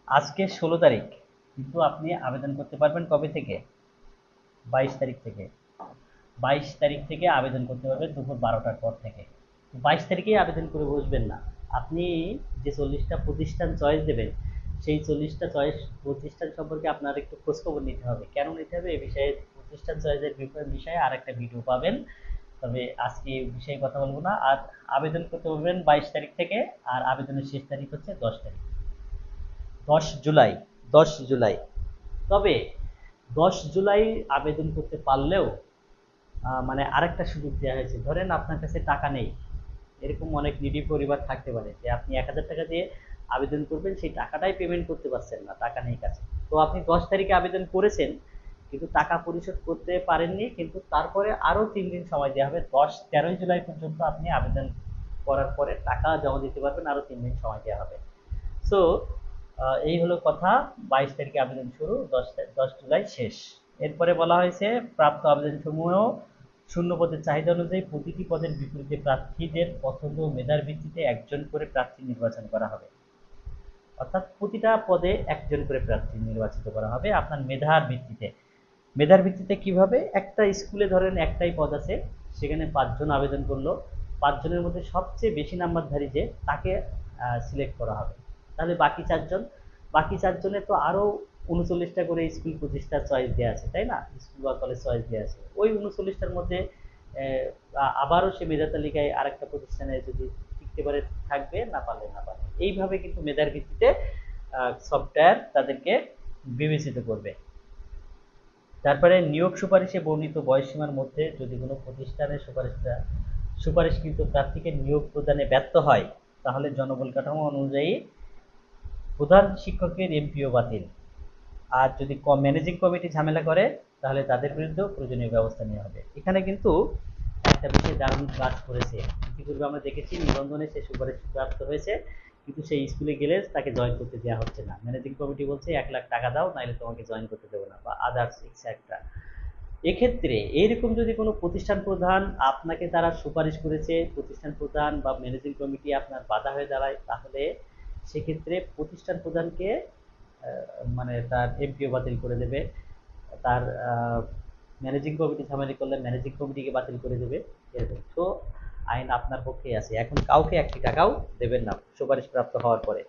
আজকে 16 তারিখ, কিন্তু আপনি আবেদন করতে পারবেন কবে থেকে? 22 তারিখ থেকে। 22 তারিখ থেকে আবেদন করতে পারবেন দুপুর 12টার পর থেকে। 22 তারিখেই আবেদন করে বসবেন না, আপনি যে 40টা প্রতিষ্ঠান চয়েস দেবেন, সেই 40টা চয়েস প্রতিষ্ঠান সম্পর্কে আপনার একটু খোঁজখবর নিতে হবে। কেন নিতে হবে এই বিষয়ে, প্রতিষ্ঠান চয়েসের বিষয়ে আর একটা ভিডিও পাবেন, তবে আজকে এই বিষয়ে কথা বলবো না। আর আবেদন করতে পারবেন 22 তারিখ থেকে, আর আবেদনের শেষ তারিখ হচ্ছে 10 তারিখ, 10 জুলাই। 10 জুলাই। তবে 10 জুলাই আবেদন করতে পারলেও মানে আরেকটা সুযোগ দেওয়া হয়েছে। ধরেন আপনার কাছে টাকা নেই, এরকম অনেক নিডি পরিবার থাকতে পারে যে আপনি 1000 টাকা দিয়ে আবেদন করবেন, সেই টাকাটাই পেমেন্ট করতে পারছেন না, টাকা নেই কাছে। তো আপনি 10 তারিখে আবেদন করেছেন কিন্তু টাকা পরিশোধ করতে পারেননি, কিন্তু তারপরে আরো 3 দিন সময় দেওয়া হবে, 13 জুলাই পর্যন্ত আপনি আবেদন করার পরে টাকা জমা দিতে পারবেন, আরো 3 দিন সময় দেওয়া হবে। সো এই হলো কথা। 22 তারিখে আবেদন শুরু, 10 জুলাই শেষ। এরপরে বলা হয়েছে, প্রাপ্ত আবেদন সমূহ শূন্য পদের চাহিদা অনুযায়ী প্রতিটি পদের বিপরীতে প্রার্থীদের পছন্দ ও মেধার ভিত্তিতে একজন করে প্রার্থী নির্বাচন করা হবে। অর্থাৎ প্রতিটা পদে একজন করে প্রার্থী নির্বাচিত করা হবে আপনার মেধার ভিত্তিতে। মেধার ভিত্তিতে কিভাবে? একটা স্কুলে ধরেন একটাই পদ আছে, সেখানে 5 জন আবেদন করলো, 5 জনের মধ্যে সবচেয়ে বেশি নাম্বারধারী যে, তাকে সিলেক্ট করা হবে। তাহলে বাকি চারজনের তো আরো 39টা করে স্কুল প্রতিষ্ঠা চয়েস দেওয়া আছে, তাই না? স্কুল বা কলেজ চয়েস দেওয়া আছে, ওই 39টার মধ্যে আবারও সে মেধা তালিকায় আরেকটা প্রতিষ্ঠানে যদি টিকতে পারে থাকবে, না পারলে না পারে। এইভাবে কিন্তু মেধার ভিত্তিতে সফটওয়্যার তাদেরকে বিবেচিত করবে। তারপরে নিয়োগ সুপারিশে বর্ণিত বয়সসীমার মধ্যে যদি কোনো প্রতিষ্ঠানের সুপারিশকৃত প্রার্থীকে নিয়োগ প্রদানে ব্যর্থ হয়, তাহলে জনবল কাঠামো অনুযায়ী প্রধান শিক্ষকের এমপিও বাতিল। আর যদি ম্যানেজিং কমিটি ঝামেলা করে, তাহলে তাদের বিরুদ্ধেও প্রয়োজনীয় ব্যবস্থা নেওয়া হবে। এখানে কিন্তু একটা বিষয় দারুণ কাজ করেছে। ইতিপূর্বে আমরা দেখেছি নিবন্ধনে সে সুপারিশ প্রাপ্ত হয়েছে, কিন্তু সেই স্কুলে গেলে তাকে জয়েন করতে দেওয়া হচ্ছে না। ম্যানেজিং কমিটি বলছে 1 লাখ টাকা দাও, নাহলে তোমাকে জয়েন করতে দেবো না, বা আদার্স একটা। এক্ষেত্রে এইরকম যদি কোনো প্রতিষ্ঠান প্রধান আপনাকে তারা সুপারিশ করেছে, প্রতিষ্ঠান প্রধান বা ম্যানেজিং কমিটি আপনার বাধা হয়ে দাঁড়ায়, তাহলে সেক্ষেত্রে প্রতিষ্ঠান প্রধানকে মানে তার এমপিও বাতিল করে দেবে, তার ম্যানেজিং কমিটি ঝামেলা করলে ম্যানেজিং কমিটিকে বাতিল করে দেবে, এরকম। তো আইন আপনার পক্ষেই আছে, এখন কাউকে 1টি টাকাও দেবেন না সুপারিশ প্রাপ্ত হওয়ার পরে।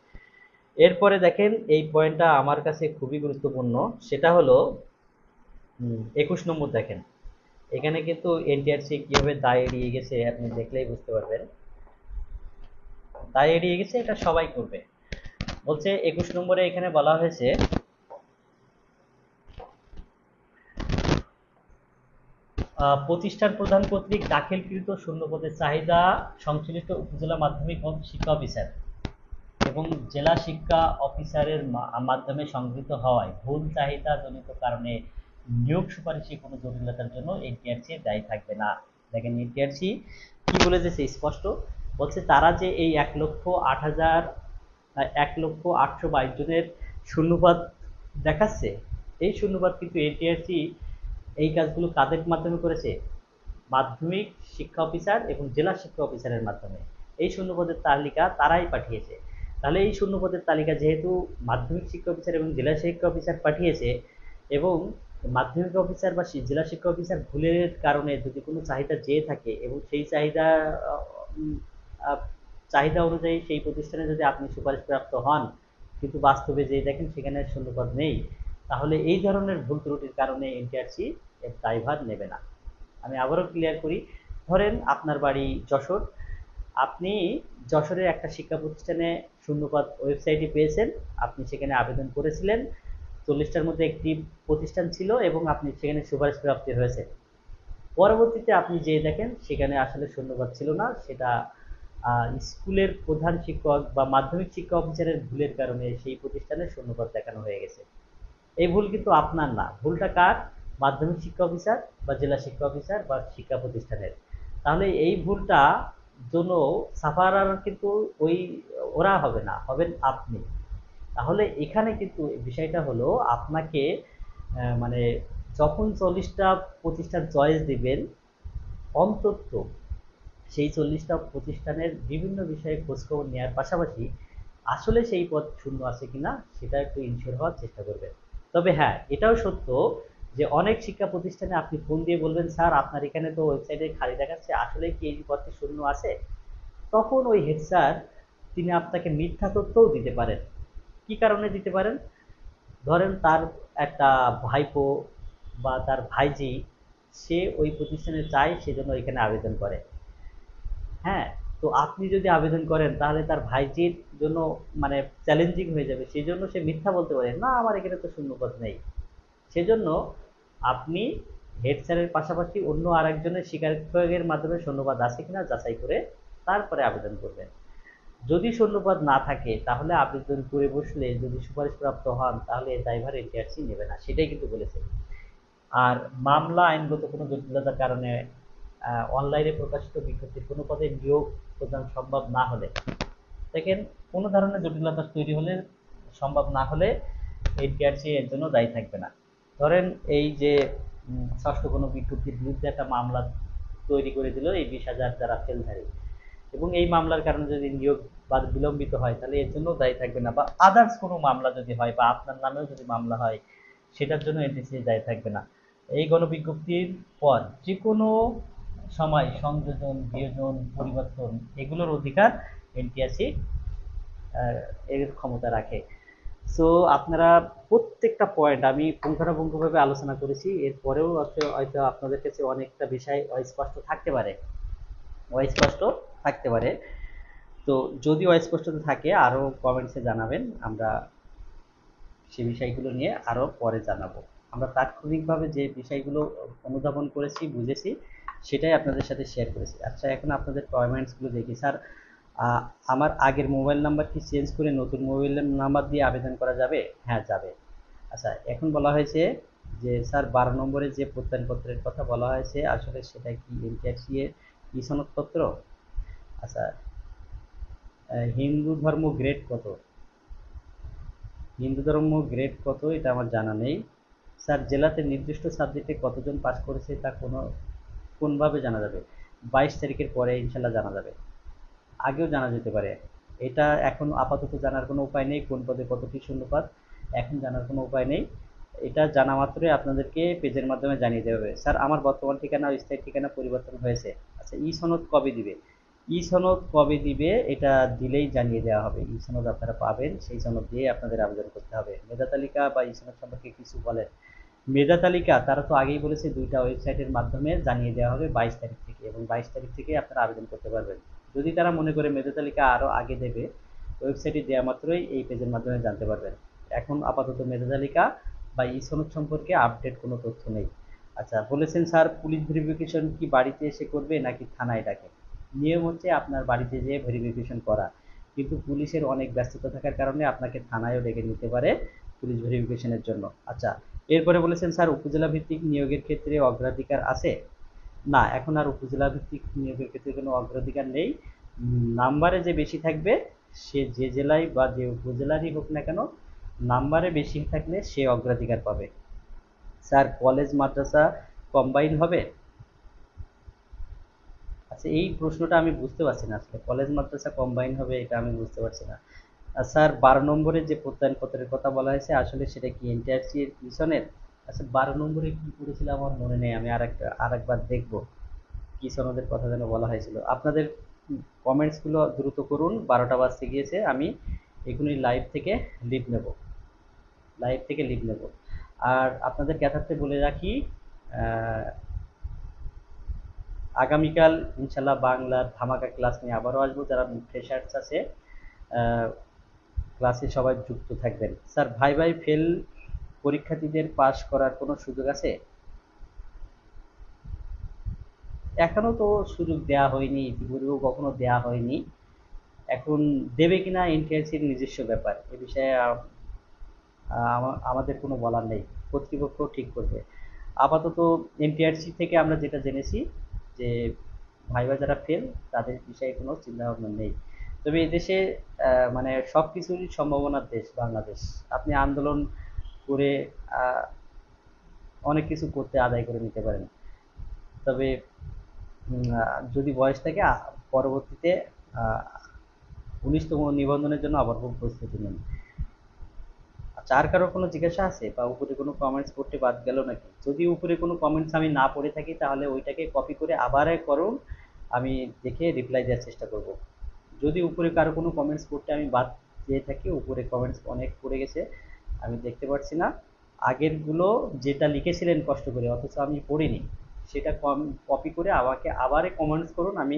এরপরে দেখেন, এই পয়েন্টটা আমার কাছে খুবই গুরুত্বপূর্ণ, সেটা হলো 21 নম্বর। দেখেন এখানে কিন্তু এনটিআরসি কিভাবে দায় এড়িয়ে গেছে আপনি দেখলেই বুঝতে পারবেন। দায় এড়িয়ে গেছে, এটা সবাই করবে। বলছে 21 নম্বরে এখানে বলা হয়েছে, প্রতিষ্ঠান প্রধান কর্তৃক দাখিলকৃত শূন্য পদের চাহিদা সংশ্লিষ্ট উপজেলা মাধ্যমিক শিক্ষা অফিসার এবং জেলা শিক্ষা অফিসারের মাধ্যমে সংগৃহীত হওয়ায় ভুল চাহিদা জনিত কারণে নিয়োগ সুপারিশে কোনো জটিলতার জন্য এনটিআরসি দায়ী থাকবে না। দেখেন এনটিআরসি কি বলে দিয়েছে স্পষ্ট, বলছে তারা যে এই 1,08,22 জনের শূন্যপদ দেখাচ্ছে, এই শূন্যপদ কিন্তু এনটিআরসি এই কাজগুলো কাদের মাধ্যমে করেছে? মাধ্যমিক শিক্ষা অফিসার এবং জেলা শিক্ষা অফিসারের মাধ্যমে এই শূন্যপদের তালিকা তারাই পাঠিয়েছে। তাহলে এই শূন্যপদের তালিকা যেহেতু মাধ্যমিক শিক্ষা অফিসার এবং জেলা শিক্ষা অফিসার পাঠিয়েছে, এবং মাধ্যমিক অফিসার বা জেলা শিক্ষা অফিসার ভুলের কারণে যদি কোনো চাহিদা যেয়ে থাকে এবং সেই চাহিদা চাহিদা অনুযায়ী সেই প্রতিষ্ঠানে যদি আপনি সুপারিশপ্রাপ্ত হন, কিন্তু বাস্তবে যে দেখেন সেখানে শূন্যপদ নেই, তাহলে এই ধরনের ভুল ত্রুটির কারণে এনটিআরসি এর দায়ভার নেবে না। আমি আবারও ক্লিয়ার করি, ধরেন আপনার বাড়ি যশোর, আপনি যশোরের একটা শিক্ষা প্রতিষ্ঠানে শূন্যপদ ওয়েবসাইটে পেয়েছেন, আপনি সেখানে আবেদন করেছিলেন, 40টার মধ্যে একটি প্রতিষ্ঠান ছিল এবং আপনি সেখানে সুপারিশ প্রাপ্তি হয়েছে। পরবর্তীতে আপনি যে দেখেন সেখানে আসলে শূন্যপদ ছিল না, সেটা স্কুলের প্রধান শিক্ষক বা মাধ্যমিক শিক্ষা অফিসারের ভুলের কারণে সেই প্রতিষ্ঠানে শূন্যপদ দেখানো হয়ে গেছে। এই ভুল কিন্তু আপনার না, ভুলটা কার? মাধ্যমিক শিক্ষা অফিসার বা জেলা শিক্ষা অফিসার বা শিক্ষা প্রতিষ্ঠানের। তাহলে এই ভুলটা জন্য সাফারার কিন্তু ওরা হবে না, হবেন আপনি। তাহলে এখানে কিন্তু বিষয়টা হলো আপনাকে মানে যখন 40টা প্রতিষ্ঠান চয়েস দিবেন, অন্তত সেই 40টা প্রতিষ্ঠানের বিভিন্ন বিষয়ে খোঁজখবর নেওয়ার পাশাপাশি আসলে সেই পদ শূন্য আছে কিনা সেটা একটু ইনশিওর হওয়ার চেষ্টা করবেন। তবে হ্যাঁ, এটাও সত্য যে অনেক শিক্ষা প্রতিষ্ঠানে আপনি ফোন দিয়ে বলবেন, স্যার আপনার এখানে তো ওয়েবসাইটে খালি দেখাচ্ছে, আসলে কি এই পদটি শূন্য আছে? তখন ওই হেড স্যার তিনি আপনাকে মিথ্যা তথ্যও দিতে পারেন। কি কারণে দিতে পারেন? ধরেন তার একটা ভাইপো বা তার ভাইজি সে ওই প্রতিষ্ঠানে চায়, সেজন্য এখানে আবেদন করে। হ্যাঁ, তো আপনি যদি আবেদন করেন তাহলে তার ভাইজির জন্য মানে চ্যালেঞ্জিং হয়ে যাবে, সেই জন্য সে মিথ্যা বলতে পারে, না আমার এখানে তো শূন্যপদ নেই। সেজন্য আপনি হেড স্যারের পাশাপাশি অন্য আরেকজনের স্বীকারোক্তি প্রয়োগের মাধ্যমে শূন্যপদ আছে কিনা যাচাই করে তারপরে আবেদন করবেন। যদি শূন্যপদ না থাকে তাহলে আবেদন করে বসলে যদি সুপারিশপ্রাপ্ত হন তাহলে এর দায়ভার এনটিআরসি নেবে না, সেটাই কিন্তু বলেছে। আর মামলা আইনগত কোনো জটিলতার কারণে অনলাইনে প্রকাশিত বিজ্ঞপ্তির কোনো পদে নিয়োগ প্রদান সম্ভব না হলে, দেখেন কোনো ধরনের জটিলতা তৈরি হলে, সম্ভব না হলে এনটিআরসি এর জন্য দায়ী থাকবে না। ধরেন এই যে ষষ্ঠ কোনো বিজ্ঞপ্তির বিরুদ্ধে একটা মামলা তৈরি করে দিল এই 20,000 যারা ফেলধারী, এবং এই মামলার কারণে যদি নিয়োগ বা বিলম্বিত হয় তাহলে এর জন্য দায়ী থাকবে না, বা আদার্স কোনো মামলা যদি হয় বা আপনার নামেও যদি মামলা হয় সেটার জন্য এনটিআরসি দায়ী থাকবে না। এই গণবিজ্ঞপ্তির পর যে কোনো সময় সংযোজন, বিয়োজন, পরিবর্তন এগুলোর অধিকার এনটিআরসি এর ক্ষমতা রাখে। সো আপনারা প্রত্যেকটা পয়েন্ট আমি পুঙ্খানুপুঙ্খভাবে আলোচনা করেছি, এরপরেও হয়তো আপনাদের কাছে অনেকটা বিষয় অস্পষ্ট থাকতে পারে। তো যদি অস্পষ্টতা থাকে আরও কমেন্টসে জানাবেন, আমরা সে বিষয়গুলো নিয়ে আরও পরে জানাবো। আমরা তাৎক্ষণিকভাবে যে বিষয়গুলো অনুধাবন করেছি, বুঝেছি, সেটাই আপনাদের সাথে শেয়ার করেছি। আচ্ছা, এখন আপনাদের কমেন্টসগুলো দেখি। স্যার আমার আগের মোবাইল নাম্বার কি চেঞ্জ করে নতুন মোবাইল নাম্বার দিয়ে আবেদন করা যাবে? হ্যাঁ, যাবে। আচ্ছা, এখন বলা হয়েছে যে স্যার 12 নম্বরে যে প্রত্যয়নপত্রের কথা বলা হয়েছে আসলে সেটা কি এনটিআরসি এর ই সনদপত্র? আচ্ছা, হিন্দু ধর্ম গ্রেড কত? হিন্দু ধর্ম গ্রেড কত এটা আমার জানা নেই। স্যার জেলাতে নির্দিষ্ট সাবজেক্টে কতজন পাস করেছে তা কোনভাবে জানা যাবে? 22 তারিখের পরে ইনশাল্লাহ জানা যাবে, আগেও জানা যেতে পারে। এটা এখন আপাতত জানার কোনো উপায় নেই, কোন পদে কতটি শূন্যপদ এখন জানার কোনো উপায় নেই। এটা জানা মাত্রই আপনাদেরকে পেজের মাধ্যমে জানিয়ে দেওয়া হবে। স্যার আমার বর্তমান ঠিকানা ও স্থায়ী ঠিকানা পরিবর্তন হয়েছে। আচ্ছা, ই সনদ কবে দিবে? ই সনদ কবে দিবে এটা দিলেই জানিয়ে দেওয়া হবে। ই সনদ আপনারা পাবেন, সেই সনদ দিয়ে আপনাদের আবেদন করতে হবে। মেধা তালিকা বা ই সনদ সম্পর্কে কিছু বলেন। মেধা তালিকা তারা তো আগেই বলেছে 2টা ওয়েবসাইটের মাধ্যমে জানিয়ে দেওয়া হবে 22 তারিখ থেকে, এবং 22 তারিখ থেকে আপনারা আবেদন করতে পারবেন। যদি তারা মনে করে মেধা তালিকা আরও আগে দেবে, ওয়েবসাইটে দেওয়া মাত্রই এই পেজের মাধ্যমে জানতে পারবেন। এখন আপাতত মেধা তালিকা বা ই সনদ সম্পর্কে আপডেট কোনো তথ্য নেই। আচ্ছা, বলেছেন স্যার পুলিশ ভেরিফিকেশন কি বাড়িতে এসে করবে নাকি থানায় ডাকে? নিয়ম হচ্ছে আপনার বাড়িতে যেয়ে ভেরিফিকেশন করা। কিন্তু পুলিশের অনেক ব্যস্ততা থাকার কারণে আপনাকে থানায়ও ডেকে নিতে পারে পুলিশ ভেরিফিকেশনের জন্য। আচ্ছা, এরপরে বলেছেন স্যার উপজেলা ভিত্তিক নিয়োগের ক্ষেত্রে অগ্রাধিকার আছে? না, এখন আর উপজেলা ভিত্তিক নিয়োগের ক্ষেত্রে কোনো অগ্রাধিকার নেই। নাম্বারে যে বেশি থাকবে সে যে জেলায় বা যে উপজেলারই হোক না কেন, নাম্বারে বেশি থাকলে সে অগ্রাধিকার পাবে। স্যার কলেজ মাদ্রাসা কম্বাইন হবে? আচ্ছা, এই প্রশ্নটা আমি বুঝতে পারছি না, আসলে কলেজ মাদ্রাসা কম্বাইন হবে এটা আমি বুঝতে পারছি না। আর স্যার 12 নম্বরে যে প্রত্যয়নপত্রের কথা বলা হয়েছে আসলে সেটা কি এনটিআরসি এর পিছনের? আচ্ছা, 12 নম্বরে কি করেছিল আমার মনে নেই, আমি আরেকবার দেখবো কি সনদের কথা যেন বলা হয়েছিল। আপনাদের কমেন্টস গুলো দ্রুত করুন, 12টা বাজতে গিয়েছে, আমি এখনই লাইভ থেকে লিভ নেব। আর আপনাদের ক্যাথার্থে বলে রাখি, আহ, আগামীকাল ইনশাল্লাহ বাংলার ধামাকা ক্লাস নিয়ে আবারও আসবো। যারা ফ্রেশার্স আছে ক্লাসে সবাই যুক্ত থাকবেন। স্যার ভাই ফেল পরীক্ষার্থীদের পাস করার কোনো সুযোগ আছে? এখনো তো সুযোগ দেওয়া হয়নি, ইতিপূর্বেও কখনো দেওয়া হয়নি। এখন দেবে কিনা এনটিআরসির নিজস্ব ব্যাপার, এ বিষয়ে আমাদের কোনো বলার নেই, কর্তৃপক্ষ ঠিক করবে। আপাতত এনটিআরসি থেকে আমরা যেটা জেনেছি যে ভাইবা যারা ফেল তাদের বিষয়ে কোনো চিন্তা ভাবনা নেই। তবে এদেশে মানে সব কিছুরই সম্ভাবনার দেশ বাংলাদেশ। আপনি আন্দোলন করে আহ, অনেক কিছু করতে আদায় করে নিতে পারেন। তবে যদি বয়স থাকে পরবর্তীতে আহ, 19তম নিবন্ধনের জন্য আবার খুব প্রস্তুতি নিন। আচ্ছা, আর কারো কোনো জিজ্ঞাসা আছে বা উপরে কোনো কমেন্টস পড়তে বাদ গেল নাকি? যদি উপরে কোনো কমেন্টস আমি না পড়ে থাকি তাহলে ওইটাকে কপি করে আবার করুন, আমি দেখে রিপ্লাই দেওয়ার চেষ্টা করব। যদি উপরে কারো কোনো কমেন্টস পড়তে আমি বাদ দিয়ে থাকি, উপরে কমেন্টস অনেক পড়ে গেছে, আমি দেখতে পাচ্ছি না। আগেরগুলো যেটা লিখেছিলেন কষ্ট করে অথচ আমি পড়িনি, সেটা কপি করে আমাকে আবারে কমেন্টস করুন, আমি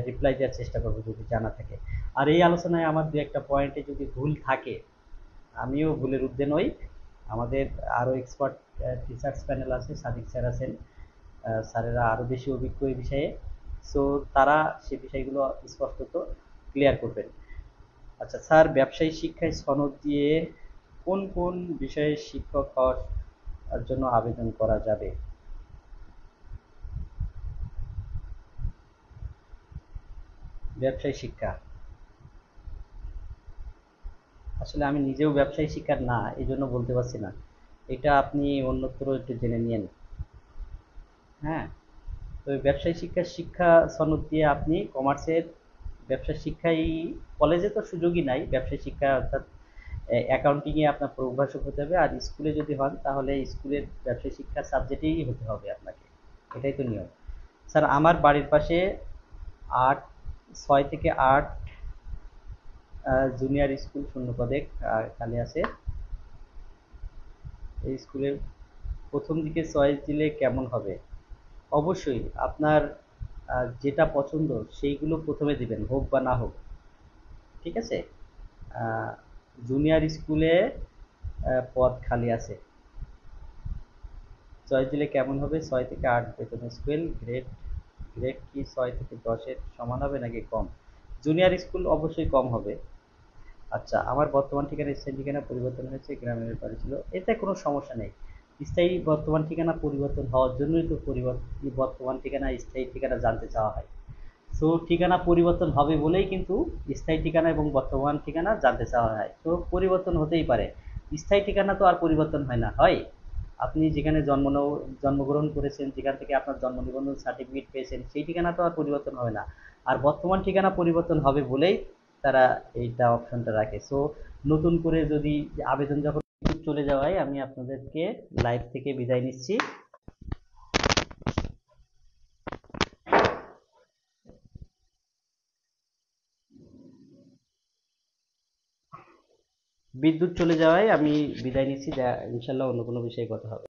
রিপ্লাই দেওয়ার চেষ্টা করব যদি জানা থাকে। আর এই আলোচনায় আমার দু একটা পয়েন্টে যদি ভুল থাকে, আমিও ভুলের ঊর্ধ্বে নই। আমাদের আরও এক্সপার্ট রিসার্চ প্যানেল আছে, সাদিক স্যার আছেন, স্যারেরা আরও বেশি অভিজ্ঞ এই বিষয়ে। সো তারা সে বিষয়গুলো স্পষ্টত ক্লিয়ার করবেন। আচ্ছা স্যার, ব্যবসায়ী শিক্ষায় সনদ দিয়ে কোন কোন বিষয়ে শিক্ষক হওয়ার জন্য আবেদন করা যাবে? ব্যবসায়ী শিক্ষা, আসলে আমি নিজেও ব্যবসায়ী শিক্ষার না, এই জন্য বলতে পারছি না। এটা আপনি অন্যত্র একটু জেনে নিন। হ্যাঁ, তো ব্যবসায়ী শিক্ষা সনদ দিয়ে আপনি কমার্সের ব্যবসা শিক্ষায়, কলেজে তো সুযোগই নাই ব্যবসায়ী শিক্ষা, অর্থাৎ অ্যাকাউন্টিংয়ে আপনার প্রভাষক হতে হবে, আর স্কুলে যদি হন তাহলে স্কুলের ব্যবসায়ী শিক্ষা সাবজেক্টেই হতে হবে আপনাকে, এটাই তো নিয়ম। স্যার আমার বাড়ির পাশে 6 থেকে 8 জুনিয়র স্কুল শূন্যপদে খালি আছে, এই স্কুলের প্রথম দিকে চয়েস দিলে কেমন হবে? অবশ্যই আপনার যেটা পছন্দ সেইগুলো প্রথমে দিবেন, হোক বা না হোক, ঠিক আছে? জুনিয়র স্কুলে পদ খালি আছে, চয়েস দিলে কেমন হবে? 6 থেকে 8 বেতন স্কেল, গ্রেড গ্রেড কি 6 থেকে 10-এর সমান হবে নাকি কম? জুনিয়র স্কুল অবশ্যই কম হবে। আচ্ছা, আমার বর্তমান ঠিকানা স্থায়ী ঠিকানা পরিবর্তন হয়েছে, গ্রামের বাড়ি ছিল, এতে কোনো সমস্যা নেই। স্থায়ী বর্তমান ঠিকানা পরিবর্তন হওয়ার জন্যই তো বর্তমান ঠিকানা স্থায়ী ঠিকানা জানতে চাওয়া হয়। তো ঠিকানা পরিবর্তন হবে বলেই কিন্তু স্থায়ী ঠিকানা এবং বর্তমান ঠিকানা জানতে চাওয়া হয়, তো পরিবর্তন হতেই পারে। স্থায়ী ঠিকানা তো আর পরিবর্তন হয় না, হয়? আপনি যেখানে জন্মগ্রহণ করেছেন, যেখান থেকে আপনার জন্ম নিবন্ধন সার্টিফিকেট পেয়েছেন, সেই ঠিকানা তো আর পরিবর্তন হবে না। আর বর্তমান ঠিকানা পরিবর্তন হবে বলেই তারা এইটা অপশনটা রাখে। সো নতুন করে যদি আবেদন যখন চলে যাওয়ায় আমি আপনাদেরকে লাইভ থেকে বিদায় নিচ্ছি। বিদ্যুৎ চলে যাওয়ায় আমি বিদায় নিচ্ছি, ইনশাল্লাহ অন্য কোনো বিষয়ে কথা হবে।